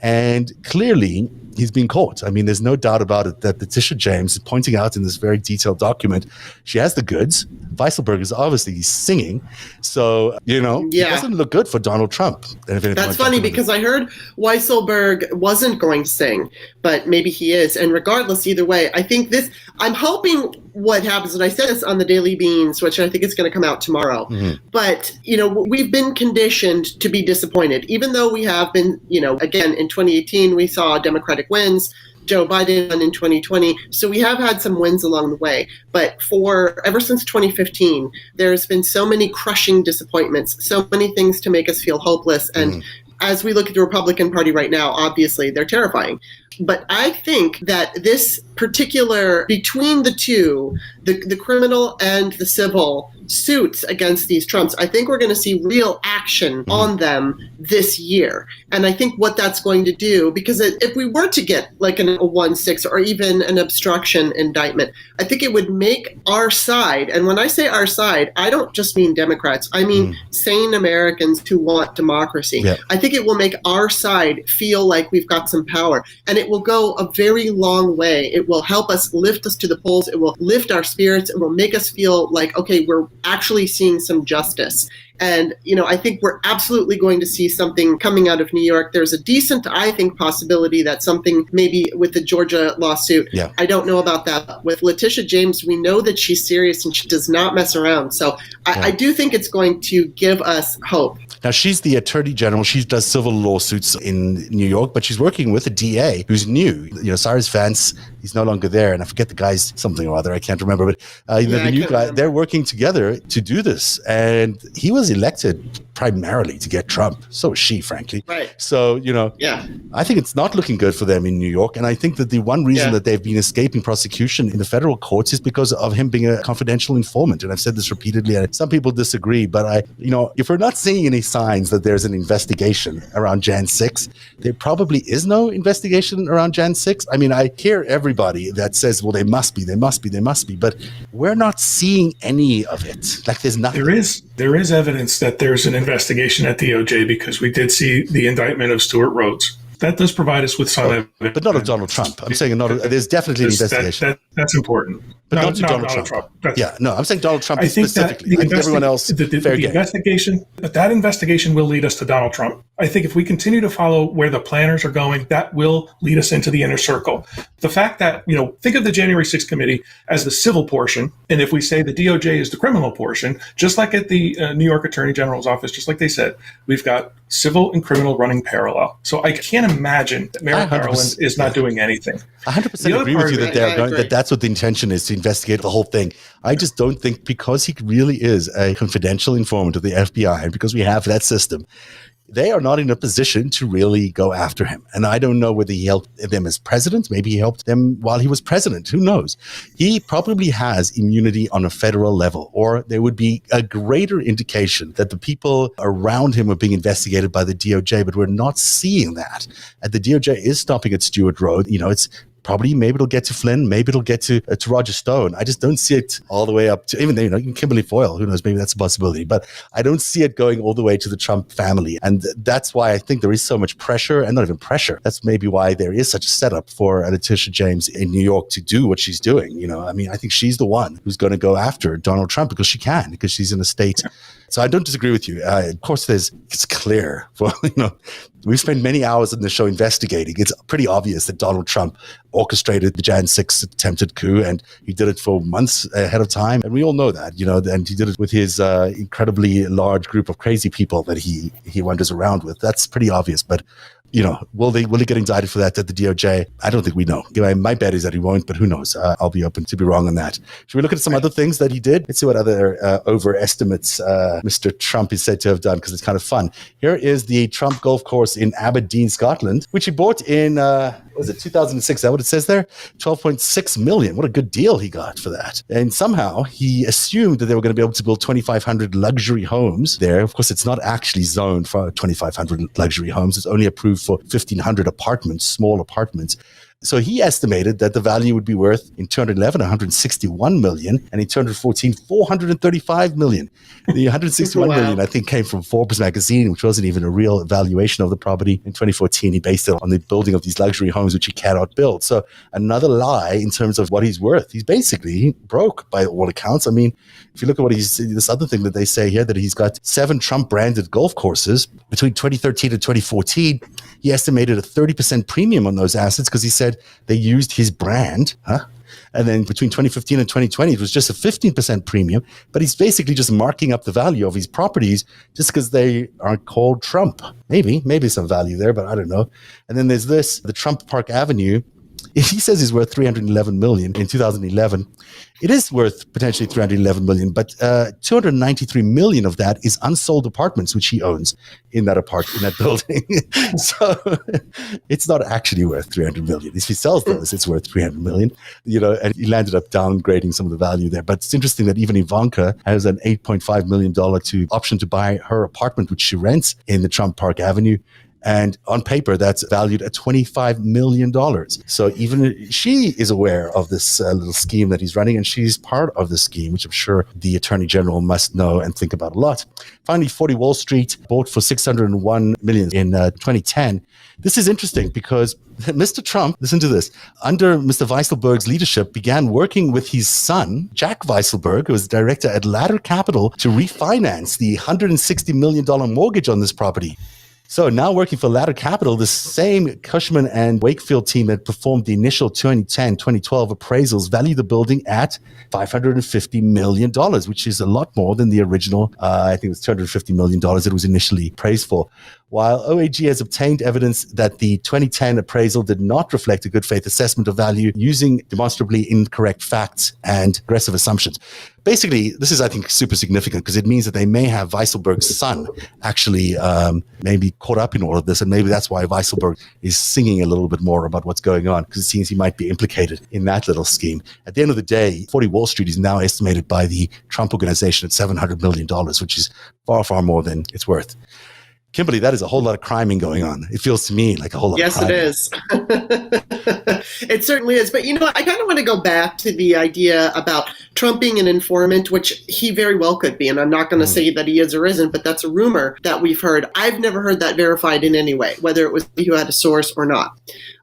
And clearly, he's been caught. I mean, there's no doubt about it that Letitia James is pointing out in this very detailed document, she has the goods. Weisselberg is obviously singing. So, it doesn't look good for Donald Trump. That's funny because I heard Weisselberg wasn't going to sing, but maybe he is. And regardless, either way, I think I'm hoping what happens, and I said this on the Daily Beans, which I think is going to come out tomorrow. But, we've been conditioned to be disappointed, even though we have been, again, in 2018, we saw Democratic wins, Joe Biden in 2020. So we have had some wins along the way. But ever since 2015, there's been so many crushing disappointments, so many things to make us feel hopeless. And as we look at the Republican Party right now, obviously, they're terrifying. But I think that this particular, between the two, the criminal and the civil suits against these Trumps, I think we're going to see real action on them this year. And I think what that's going to do, because if we were to get like a 1-6 or even an obstruction indictment, I think it would make our side, and when I say our side, I don't just mean Democrats, I mean sane Americans who want democracy. Yeah. I think it will make our side feel like we've got some power, and it will go a very long way. It will help us, lift us to the polls. It will lift our spirits. It will make us feel like, okay, we're actually seeing some justice. And, I think we're absolutely going to see something coming out of New York. There's a decent, I think, possibility that something maybe with the Georgia lawsuit. Yeah. I don't know about that. With Letitia James, we know that she's serious and she does not mess around. So I do think it's going to give us hope. Now, she's the attorney general. She does civil lawsuits in New York, but she's working with a DA who's new. Cyrus Vance, he's no longer there. And I forget the guy's something or other. I can't remember. But the new guy, they're working together to do this. And he was elected primarily to get Trump. So is she, frankly. Right. So, I think it's not looking good for them in New York. And I think that the one reason that they've been escaping prosecution in the federal courts is because of him being a confidential informant. And I've said this repeatedly, and some people disagree. But if we're not seeing any signs that there's an investigation around Jan 6, there probably is no investigation around Jan 6. I mean, I hear everybody that says, well, they must be. But we're not seeing any of it. Like there's nothing. There is evidence that there's an investigation at DOJ because we did see the indictment of Stuart Rhodes. That does provide us with some evidence. But not of Donald Trump. I'm saying there's definitely an investigation. That's important. But not to Donald Trump. I'm saying Donald Trump specifically. I think everyone else, fair game. That investigation will lead us to Donald Trump. I think if we continue to follow where the planners are going, that will lead us into the inner circle. The fact that, think of the January 6th committee as the civil portion, and if we say the DOJ is the criminal portion, just like at the New York Attorney General's office, just like they said, we've got civil and criminal running parallel. So I can't imagine that Merrick Garland is not doing anything. 100% agree with you that that's what the intention is, to investigate the whole thing. I just don't think, because he really is a confidential informant of the FBI, and because we have that system, they are not in a position to really go after him. And I don't know whether he helped them as president. Maybe he helped them while he was president. Who knows? He probably has immunity on a federal level, or there would be a greater indication that the people around him are being investigated by the DOJ, but we're not seeing that. And the DOJ is stopping at Stuart Road. It's probably, maybe it'll get to Flynn, maybe it'll get to Roger Stone. I just don't see it all the way up to even Kimberley Foyle. Who knows? Maybe that's a possibility, but I don't see it going all the way to the Trump family, and that's why I think there is so much pressure, and not even pressure. That's maybe why there is such a setup for Letitia James in New York to do what she's doing. I think she's the one who's going to go after Donald Trump because she's in a state. So I don't disagree with you. Of course, it's clear. We've spent many hours in the show investigating. It's pretty obvious that Donald Trump orchestrated the Jan 6 attempted coup, and he did it for months ahead of time. And we all know that, and he did it with his incredibly large group of crazy people that he wanders around with. That's pretty obvious. But will he get indicted for that at the DOJ? I don't think we know. My bet is that he won't, but who knows? I'll be open to be wrong on that. Should we look at some other things that he did? Let's see what other overestimates Mr. Trump is said to have done, because it's kind of fun. Here is the Trump golf course in Aberdeen, Scotland, which he bought in, 2006? Is that what it says there? 12.6 million. What a good deal he got for that. And somehow he assumed that they were going to be able to build 2,500 luxury homes there. Of course, it's not actually zoned for 2,500 luxury homes. It's only approved for 1,500 apartments, small apartments. So he estimated that the value would be worth, in 2011, 161 million, and in 2014, 435 million. The 161 million, I think, came from Forbes magazine, which wasn't even a real evaluation of the property. In 2014, he based it on the building of these luxury homes, which he cannot build. So another lie in terms of what he's worth. He's basically broke by all accounts. I mean, if you look at this other thing that they say here, that he's got 7 Trump-branded golf courses between 2013 and 2014. He estimated a 30% premium on those assets because he said they used his brand. And then between 2015 and 2020, it was just a 15% premium. But he's basically just marking up the value of his properties just because they aren't called Trump. Maybe some value there, but I don't know. And then there's the Trump Park Avenue. He says he's worth 311 million in 2011. It is worth potentially 311 million, but 293 million of that is unsold apartments, which he owns in that building. So it's not actually worth 300 million. If he sells those, it's worth 300 million, and he landed up downgrading some of the value there. But it's interesting that even Ivanka has an $8.5 million option to buy her apartment, which she rents in the Trump Park Avenue. And on paper, that's valued at $25 million. So even she is aware of this little scheme that he's running, and she's part of the scheme, which I'm sure the Attorney General must know and think about a lot. Finally, 40 Wall Street bought for $601 million in 2010. This is interesting because Mr. Trump, listen to this, under Mr. Weisselberg's leadership, began working with his son, Jack Weisselberg, who was director at Ladder Capital, to refinance the $160 million mortgage on this property. So now working for Ladder Capital, the same Cushman and Wakefield team that performed the initial 2010-2012 appraisals valued the building at $550 million, which is a lot more than the original, I think it was $250 million it was initially appraised for. While OAG has obtained evidence that the 2010 appraisal did not reflect a good faith assessment of value using demonstrably incorrect facts and aggressive assumptions. Basically, this is, I think, super significant because it means that they may have Weisselberg's son actually maybe caught up in all of this, and maybe that's why Weisselberg is singing a little bit more about what's going on, because it seems he might be implicated in that little scheme. At the end of the day, 40 Wall Street is now estimated by the Trump Organization at $700 million, which is far, far more than it's worth. Kimberley, that is a whole lot of criming going on. It feels to me like a whole lot of criming. Yes, it is. It certainly is. But, I kind of want to go back to the idea about Trump being an informant, which he very well could be. And I'm not going to say that he is or isn't, but that's a rumor that we've heard. I've never heard that verified in any way, whether it was you had a source or not.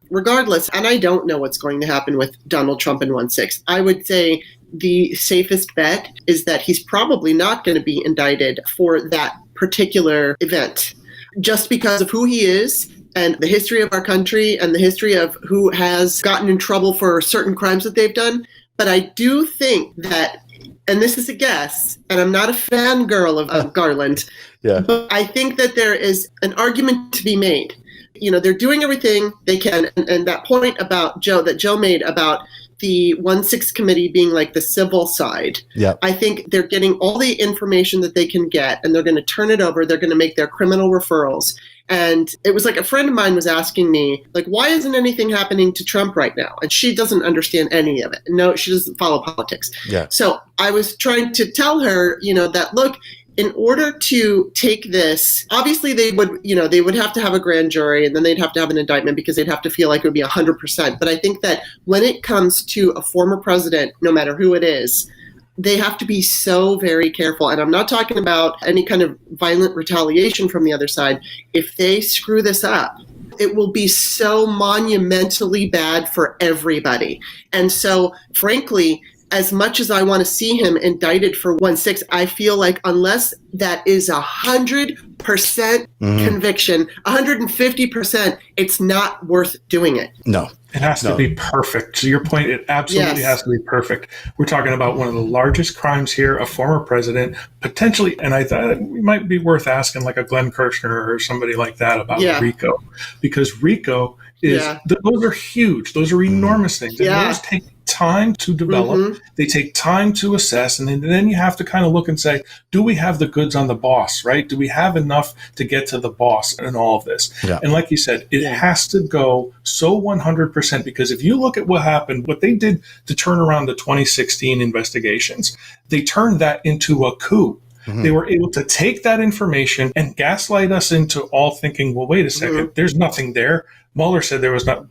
Regardless, and I don't know what's going to happen with Donald Trump in 1/6. I would say the safest bet is that he's probably not going to be indicted for that particular event, just because of who he is and the history of our country and the history of who has gotten in trouble for certain crimes that they've done. But I do think that, and this is a guess, and I'm not a fangirl of Garland, but I think that there is an argument to be made. They're doing everything they can. And that point about that Joe made about the 1/6 committee being like the civil side. Yeah. I think they're getting all the information that they can get, and they're going to turn it over. They're going to make their criminal referrals. And it was like a friend of mine was asking me, like, why isn't anything happening to Trump right now? And she doesn't understand any of it. No, she doesn't follow politics. Yeah. So I was trying to tell her, that, look, in order to take this, obviously they would have to have a grand jury, and then they'd have to have an indictment because they'd have to feel like it would be 100%. But I think that when it comes to a former president, no matter who it is, they have to be so very careful. And I'm not talking about any kind of violent retaliation from the other side. If they screw this up, it will be so monumentally bad for everybody. And so, frankly, as much as I want to see him indicted for 1/6, I feel like unless that is 100% conviction, 150%, it's not worth doing it. No. It has to be perfect. To your point, it absolutely has to be perfect. We're talking about one of the largest crimes here, a former president, potentially, and I thought it might be worth asking like a Glenn Kirshner or somebody like that about RICO. Because RICO those are huge. Those are enormous things. And those take time to develop. They take time to assess. And then you have to kind of look and say, do we have the goods on the boss, right? Do we have enough to get to the boss in all of this? Yeah. And like you said, it has to go so 100%, because if you look at what happened, what they did to turn around the 2016 investigations, they turned that into a coup. They were able to take that information and gaslight us into all thinking, well, wait a second, there's nothing there. Mueller said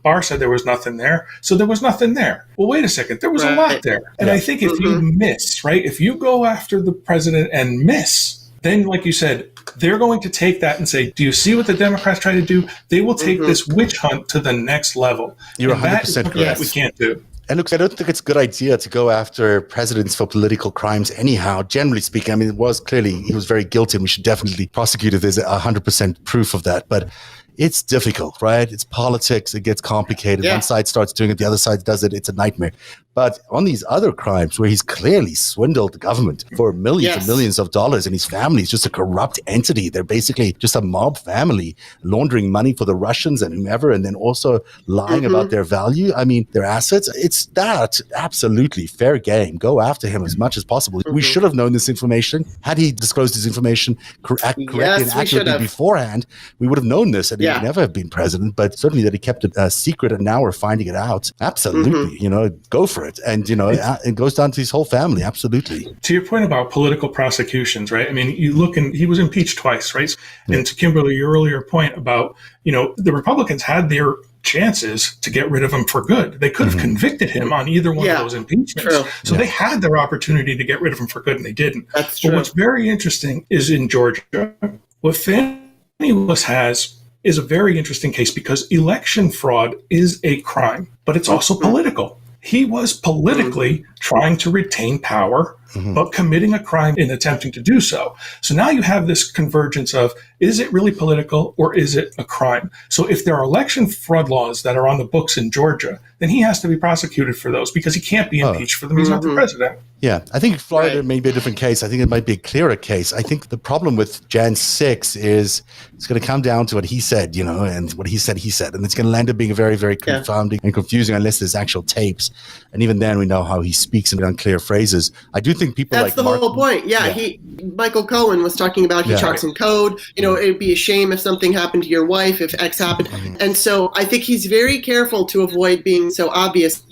Barr said there was nothing there. So there was nothing there. Well, wait a second, there was a lot there. And I think if you miss, right, if you go after the president and miss, then like you said, they're going to take that and say, do you see what the Democrats try to do? They will take this witch hunt to the next level. You're 100% correct. That we can't do. And look, I don't think it's a good idea to go after presidents for political crimes anyhow, generally speaking. I mean, he was very guilty, and we should definitely prosecute if there's 100% proof of that. But it's difficult, right? It's politics. It gets complicated. One side starts doing it, the other side does it. It's a nightmare. But on these other crimes where he's clearly swindled the government for millions and millions of dollars, and his family is just a corrupt entity. They're basically just a mob family laundering money for the Russians and whomever, and then also lying about their value. I mean, their assets. It's that absolutely fair game. Go after him as much as possible. We should have known this information. Had he disclosed his information correctly and accurately beforehand, we would have known this, and he would never have been president. But certainly that he kept it a secret, and now we're finding it out. Absolutely. Go for it. for it. And, it goes down to his whole family. Absolutely. To your point about political prosecutions, right? I mean, you look and he was impeached twice, right? Yeah. And to Kimberly, your earlier point about, the Republicans had their chances to get rid of him for good. They could have convicted him on either one of those impeachments. True. So they had their opportunity to get rid of him for good, and they didn't. That's true. But what's very interesting is in Georgia, what Fannie Willis has is a very interesting case because election fraud is a crime, but it's also political. He was politically trying to retain power, but committing a crime in attempting to do so. So now you have this convergence of, is it really political or is it a crime? So if there are election fraud laws that are on the books in Georgia, then he has to be prosecuted for those because he can't be impeached for them. He's not the president. Yeah, I think Florida may be a different case. I think it might be a clearer case. I think the problem with Jan 6 is it's going to come down to what he said, and what he said. And it's going to end up being very, very confounding and confusing unless there's actual tapes. And even then, we know how he speaks in unclear phrases. I do think people That's the whole point. Yeah, Michael Cohen was talking about he talks in code. It'd be a shame if something happened to your wife, if X happened. And so I think he's very careful to avoid being so obvious.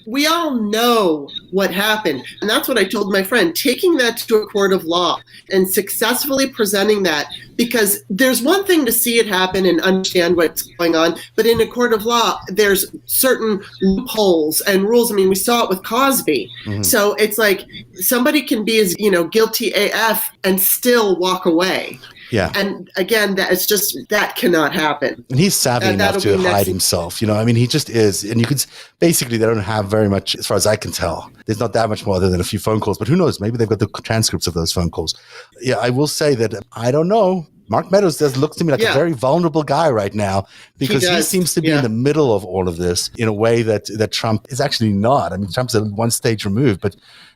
We all know what happened. And that's what I told my friend, taking that to a court of law and successfully presenting that, because there's one thing to see it happen and understand what's going on, but in a court of law, there's certain loopholes and rules. I mean, we saw it with Cosby. So it's like somebody can be as, guilty AF and still walk away. Yeah. And again, that cannot happen. And he's savvy enough to hide himself. He just is. And you could basically, they don't have very much, as far as I can tell. There's not that much more other than a few phone calls, but who knows? Maybe they've got the transcripts of those phone calls. Yeah, I will say that I don't know. Mark Meadows looks to me like a very vulnerable guy right now because he seems to be in the middle of all of this in a way that Trump is actually not. I mean, Trump's one stage removed, but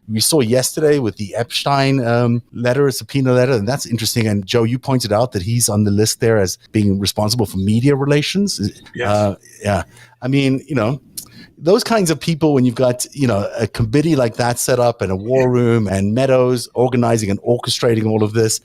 we saw yesterday with the Epstein subpoena letter, and that's interesting. And Joe, you pointed out that he's on the list there as being responsible for media relations. Yes. I mean, those kinds of people, when you've got, a committee like that set up and a war room and Meadows organizing and orchestrating all of this,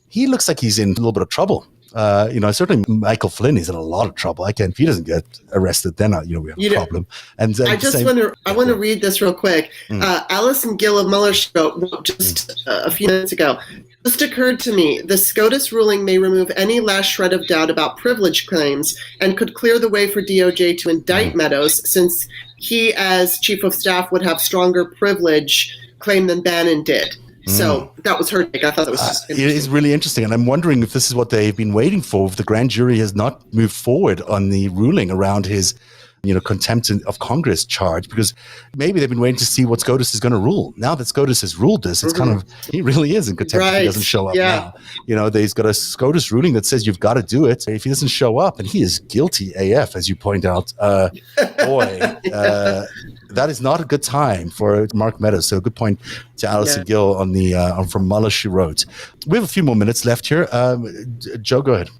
he looks like he's in a little bit of trouble. Certainly Michael Flynn is in a lot of trouble. If he doesn't get arrested, then we have a problem. And I want to read this real quick. Alison Gill of Mueller wrote just a few minutes ago. Just occurred to me, the SCOTUS ruling may remove any last shred of doubt about privilege claims and could clear the way for DOJ to indict Meadows, since he, as chief of staff, would have stronger privilege claim than Bannon did. So that was her take. I thought it was just it is really interesting. And I'm wondering if this is what they've been waiting for, if the grand jury has not moved forward on the ruling around his contempt of Congress charge, because maybe they've been waiting to see what SCOTUS is going to rule. Now that SCOTUS has ruled this, it's kind of, he really is in contempt if he doesn't show up now. He's got a SCOTUS ruling that says you've got to do it. If he doesn't show up, and he is guilty AF, as you point out, that is not a good time for Mark Meadows. So a good point to Alison Gill on the from Mueller, she wrote. We have a few more minutes left here. Joe, go ahead.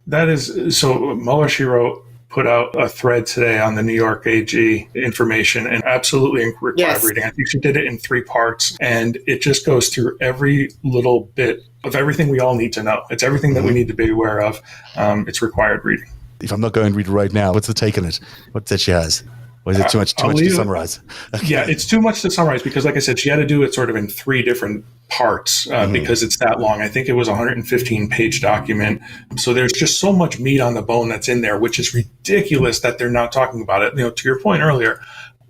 That is, so Mueller, she wrote, put out a thread today on the New York AG information, and absolutely required reading. I think she did it in 3 parts, and it just goes through every little bit of everything we all need to know. It's everything that we need to be aware of. It's required reading. If I'm not going to read it right now, what's the take on it? What that she has? Or is it too much to summarize? Yeah, it's too much to summarize because, like I said, she had to do it sort of in 3 different parts because it's that long. I think it was a 115-page document. So there's just so much meat on the bone that's in there, which is ridiculous that they're not talking about it. To your point earlier,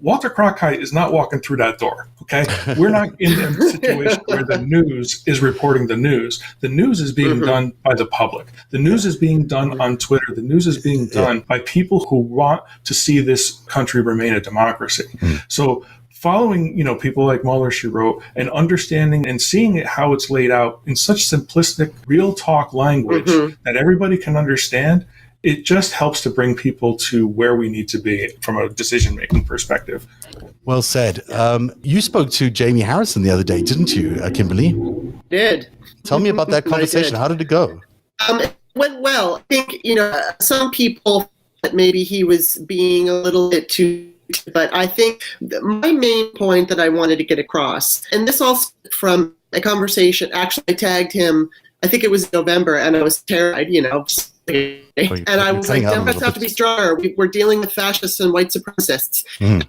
Walter Cronkite is not walking through that door, okay? We're not in a situation where the news is reporting the news. The news is being done by the public. The news is being done on Twitter. The news is being done by people who want to see this country remain a democracy. So following, people like Mueller, she wrote, and understanding and seeing it how it's laid out in such simplistic, real talk language that everybody can understand, it just helps to bring people to where we need to be from a decision-making perspective. Well said. You spoke to Jamie Harrison the other day, didn't you, Kimberly? Did. Tell me about that conversation. How did it go? It went well. I think, some people thought maybe he was being a little bit too, but I think my main point that I wanted to get across, and this also from a conversation, actually I tagged him, I think it was November, and I was terrified, And I was like, Democrats have to be stronger. We're dealing with fascists and white supremacists.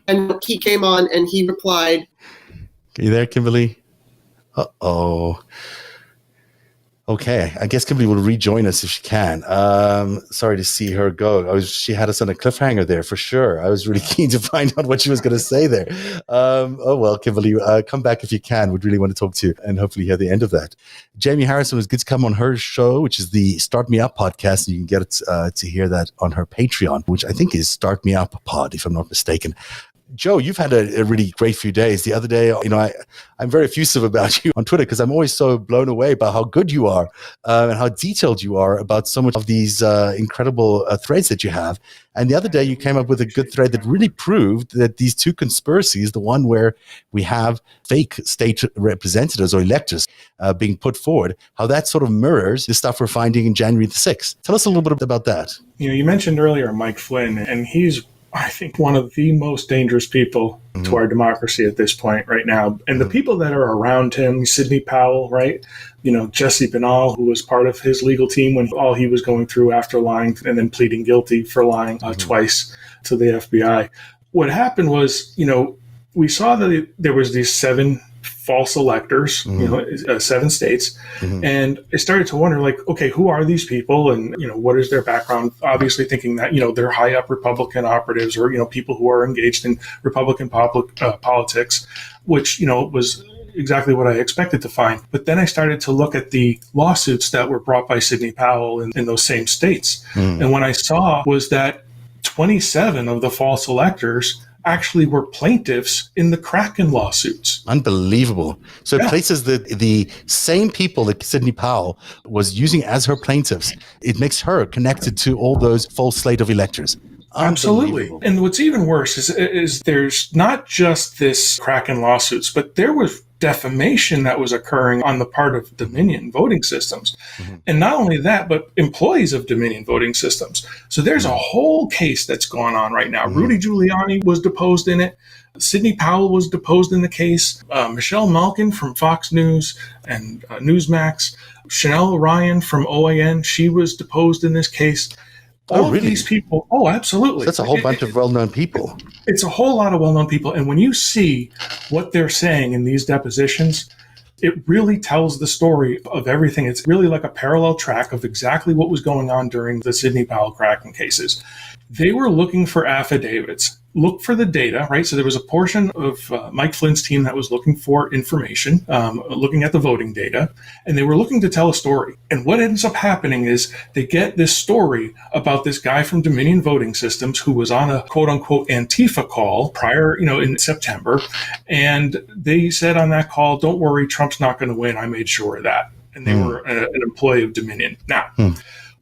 And he came on and he replied. Are you there, Kimberley? Uh-oh. Okay, I guess Kimberley will rejoin us if she can. Sorry to see her go. She had us on a cliffhanger there for sure. I was really keen to find out what she was going to say there. Oh well, Kimberley, come back if you can. We'd really want to talk to you and hopefully hear the end of that. Jamie Harrison was good to come on her show, which is the Start Me Up podcast. And you can get it to hear that on her Patreon, which I think is Start Me Up Pod, if I'm not mistaken. Joe, you've had a really great few days. The other day, I'm very effusive about you on Twitter because I'm always so blown away by how good you are and how detailed you are about so much of these incredible threads that you have. And the other day, you came up with a good thread that really proved that these two conspiracies, the one where we have fake state representatives or electors being put forward, how that sort of mirrors the stuff we're finding in January the 6th. Tell us a little bit about that. You mentioned earlier Mike Flynn, and he's, I think, one of the most dangerous people to our democracy at this point right now. And the people that are around him, Sidney Powell, right? Jesse Banal, who was part of his legal team when all he was going through after lying and then pleading guilty for lying twice to the FBI. What happened was, we saw that there was these 7 false electors, 7 states. And I started to wonder, okay, who are these people? And, what is their background? Obviously thinking that, they're high up Republican operatives or, people who are engaged in Republican politics, which, was exactly what I expected to find. But then I started to look at the lawsuits that were brought by Sidney Powell in those same states. And what I saw was that 27 of the false electors actually were plaintiffs in the Kraken lawsuits. Unbelievable. So it places the same people that Sidney Powell was using as her plaintiffs. It makes her connected to all those false slate of electors. Absolutely. And what's even worse is there's not just this Kraken lawsuits, but there was defamation that was occurring on the part of Dominion voting systems. And not only that, but employees of Dominion voting systems. So there's a whole case that's going on right now. Rudy Giuliani was deposed in it. Sidney Powell was deposed in the case. Michelle Malkin from Fox News and Newsmax. Chanel Ryan from OAN, she was deposed in this case. All of these people, absolutely. So that's a whole bunch of well-known people. It's a whole lot of well-known people. And when you see what they're saying in these depositions, it really tells the story of everything. It's really like a parallel track of exactly what was going on during the Sidney Powell Kraken cases. They were looking for affidavits, look for the data, right? So there was a portion of Mike Flynn's team that was looking for information, looking at the voting data, and they were looking to tell a story. And what ends up happening is they get this story about this guy from Dominion Voting Systems who was on a quote-unquote Antifa call prior, in September. And they said on that call, don't worry, Trump's not going to win. I made sure of that. And they were an employee of Dominion. Now,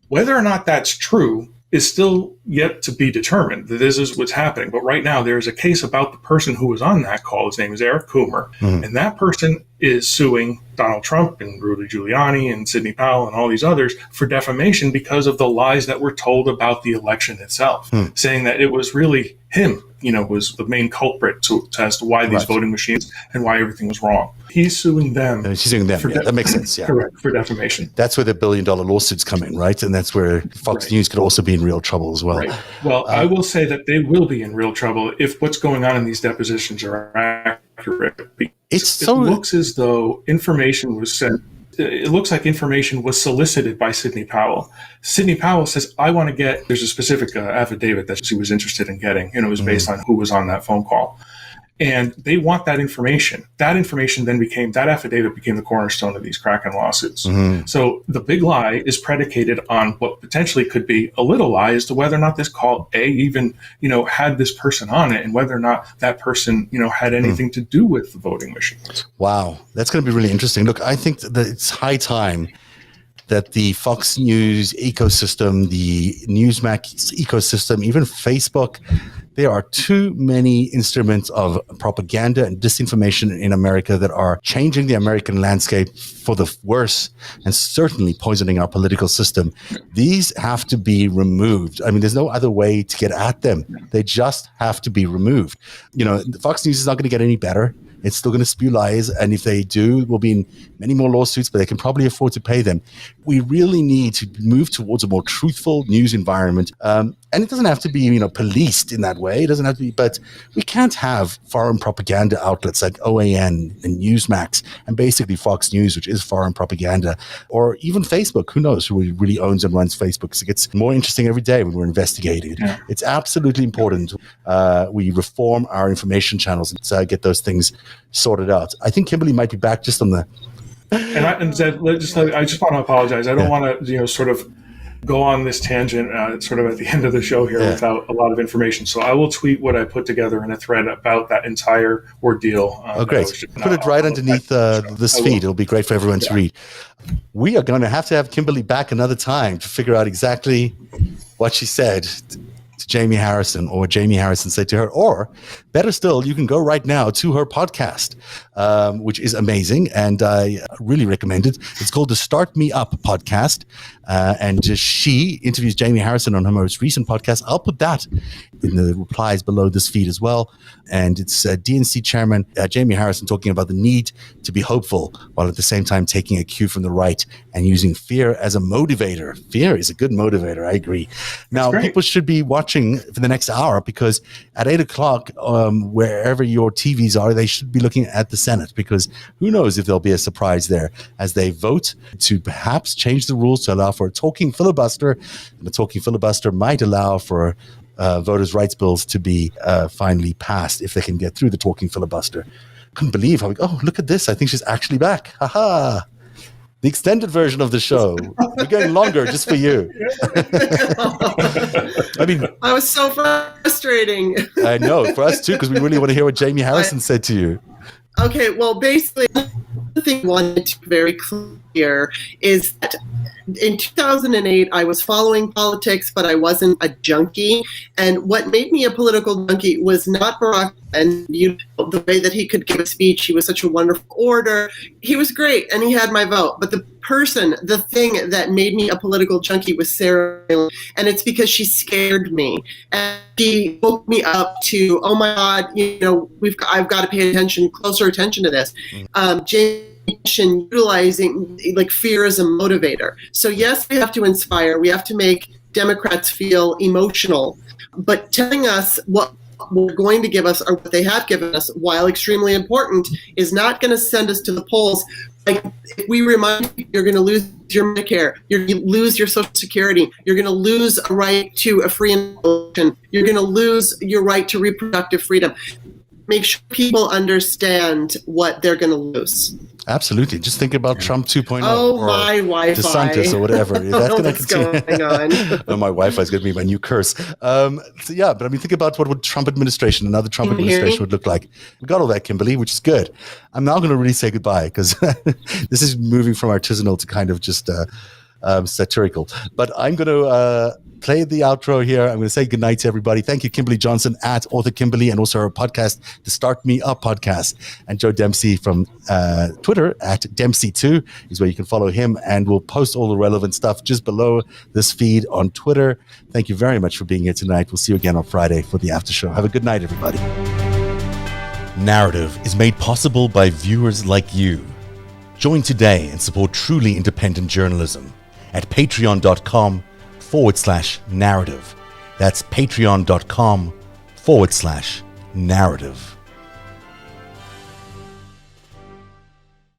whether or not that's true is still yet to be determined. This is what's happening. But right now, there's a case about the person who was on that call. His name is Eric Coomer. And that person is suing Donald Trump and Rudy Giuliani and Sidney Powell and all these others for defamation because of the lies that were told about the election itself, saying that it was really him, was the main culprit as to why these voting machines and why everything was wrong. He's suing them. She's suing them. That makes sense. Yeah. Correct. For defamation. That's where the $1 billion lawsuits come in, right? And that's where Fox News could also be in real trouble as well. Right. Well, I will say that they will be in real trouble if what's going on in these depositions are accurate. It looks as though information was sent. It looks like information was solicited by Sidney Powell. Sidney Powell says, I want to get, there's a specific affidavit that she was interested in getting, and it was based on who was on that phone call. And they want that information. That information then that affidavit became the cornerstone of these Kraken lawsuits. So the big lie is predicated on what potentially could be a little lie as to whether or not this call even, had this person on it and whether or not that person, had anything to do with the voting machines. Wow. That's going to be really interesting. Look, I think that it's high time that the Fox News ecosystem, the Newsmax ecosystem, even Facebook, there are too many instruments of propaganda and disinformation in America that are changing the American landscape for the worse and certainly poisoning our political system. These have to be removed. I mean, there's no other way to get at them. They just have to be removed. Fox News is not going to get any better. It's still going to spew lies. And if they do, we'll be in many more lawsuits, but they can probably afford to pay them. We really need to move towards a more truthful news environment. And it doesn't have to be, policed in that way. It doesn't have to be, but we can't have foreign propaganda outlets like OAN and Newsmax and basically Fox News, which is foreign propaganda, or even Facebook. Who knows who really owns and runs Facebook? Because it gets more interesting every day when we're investigating it. Yeah. It's absolutely important we reform our information channels and get those things sorted out. I think Kimberley might be back just on the... I just want to apologize. I don't want to, sort of go on this tangent sort of at the end of the show here without a lot of information. So I will tweet what I put together in a thread about that entire ordeal. Great. Put it right underneath this feed. It'll be great for everyone to read. We are going to have Kimberley back another time to figure out exactly what she said to Jamie Harrison, or what Jamie Harrison said to her, or better still, you can go right now to her podcast, which is amazing, and I really recommend it. It's called the Start Me Up podcast, and she interviews Jamie Harrison on her most recent podcast. I'll put that in the replies below this feed as well, and it's DNC chairman Jamie Harrison talking about the need to be hopeful while at the same time taking a cue from the right and using fear as a motivator. Fear is a good motivator, I agree. Now, people should be watching for the next hour, because at 8 o'clock, wherever your TVs are, they should be looking at the Senate, because who knows if there'll be a surprise there as they vote to perhaps change the rules to allow for a talking filibuster. And the talking filibuster might allow for voters' rights bills to be finally passed if they can get through the talking filibuster. Couldn't believe how look at this. I think she's actually back. Ha The extended version of the show. We're getting longer just for you. I was so frustrating. I know, for us too, because we really want to hear what Jamie Harrison said to you. Okay, well, basically, the thing I wanted to be very clear is that in 2008, I was following politics, but I wasn't a junkie. And what made me a political junkie was not Barack and the way that he could give a speech. He was such a wonderful orator. He was great, and he had my vote. But the thing that made me a political junkie was Sarah Palin, and it's because she scared me. And she woke me up to, oh my God, I've got to pay closer attention to this. Utilizing fear as a motivator. So yes, we have to inspire. We have to make Democrats feel emotional, but telling us what we're going to give us or what they have given us, while extremely important, is not going to send us to the polls. Like, if we remind you, you're going to lose your Medicare, you're going to lose your Social Security, you're going to lose a right to a free abortion, you're going to lose your right to reproductive freedom. Make sure people understand what they're going to lose. Absolutely. Just think about Trump 2.0 or my Wi-Fi. DeSantis or whatever. That's going to continue. Going on. Oh, my Wi-Fi is going to be my new curse. Think about what would Trump administration, another Trump administration would look like. We got all that, Kimberley, which is good. I'm now going to really say goodbye, because this is moving from artisanal to kind of just satirical. But I'm going to play the outro here. I'm going to say goodnight to everybody. Thank you, Kimberley Johnson at Author Kimberley, and also her podcast, the Start Me Up podcast. And Joe Dempsey from Twitter at Dempsey2 is where you can follow him. And we'll post all the relevant stuff just below this feed on Twitter. Thank you very much for being here tonight. We'll see you again on Friday for the after show. Have a good night, everybody. Narrative is made possible by viewers like you. Join today and support truly independent journalism at patreon.com/narrative. That's patreon.com/narrative.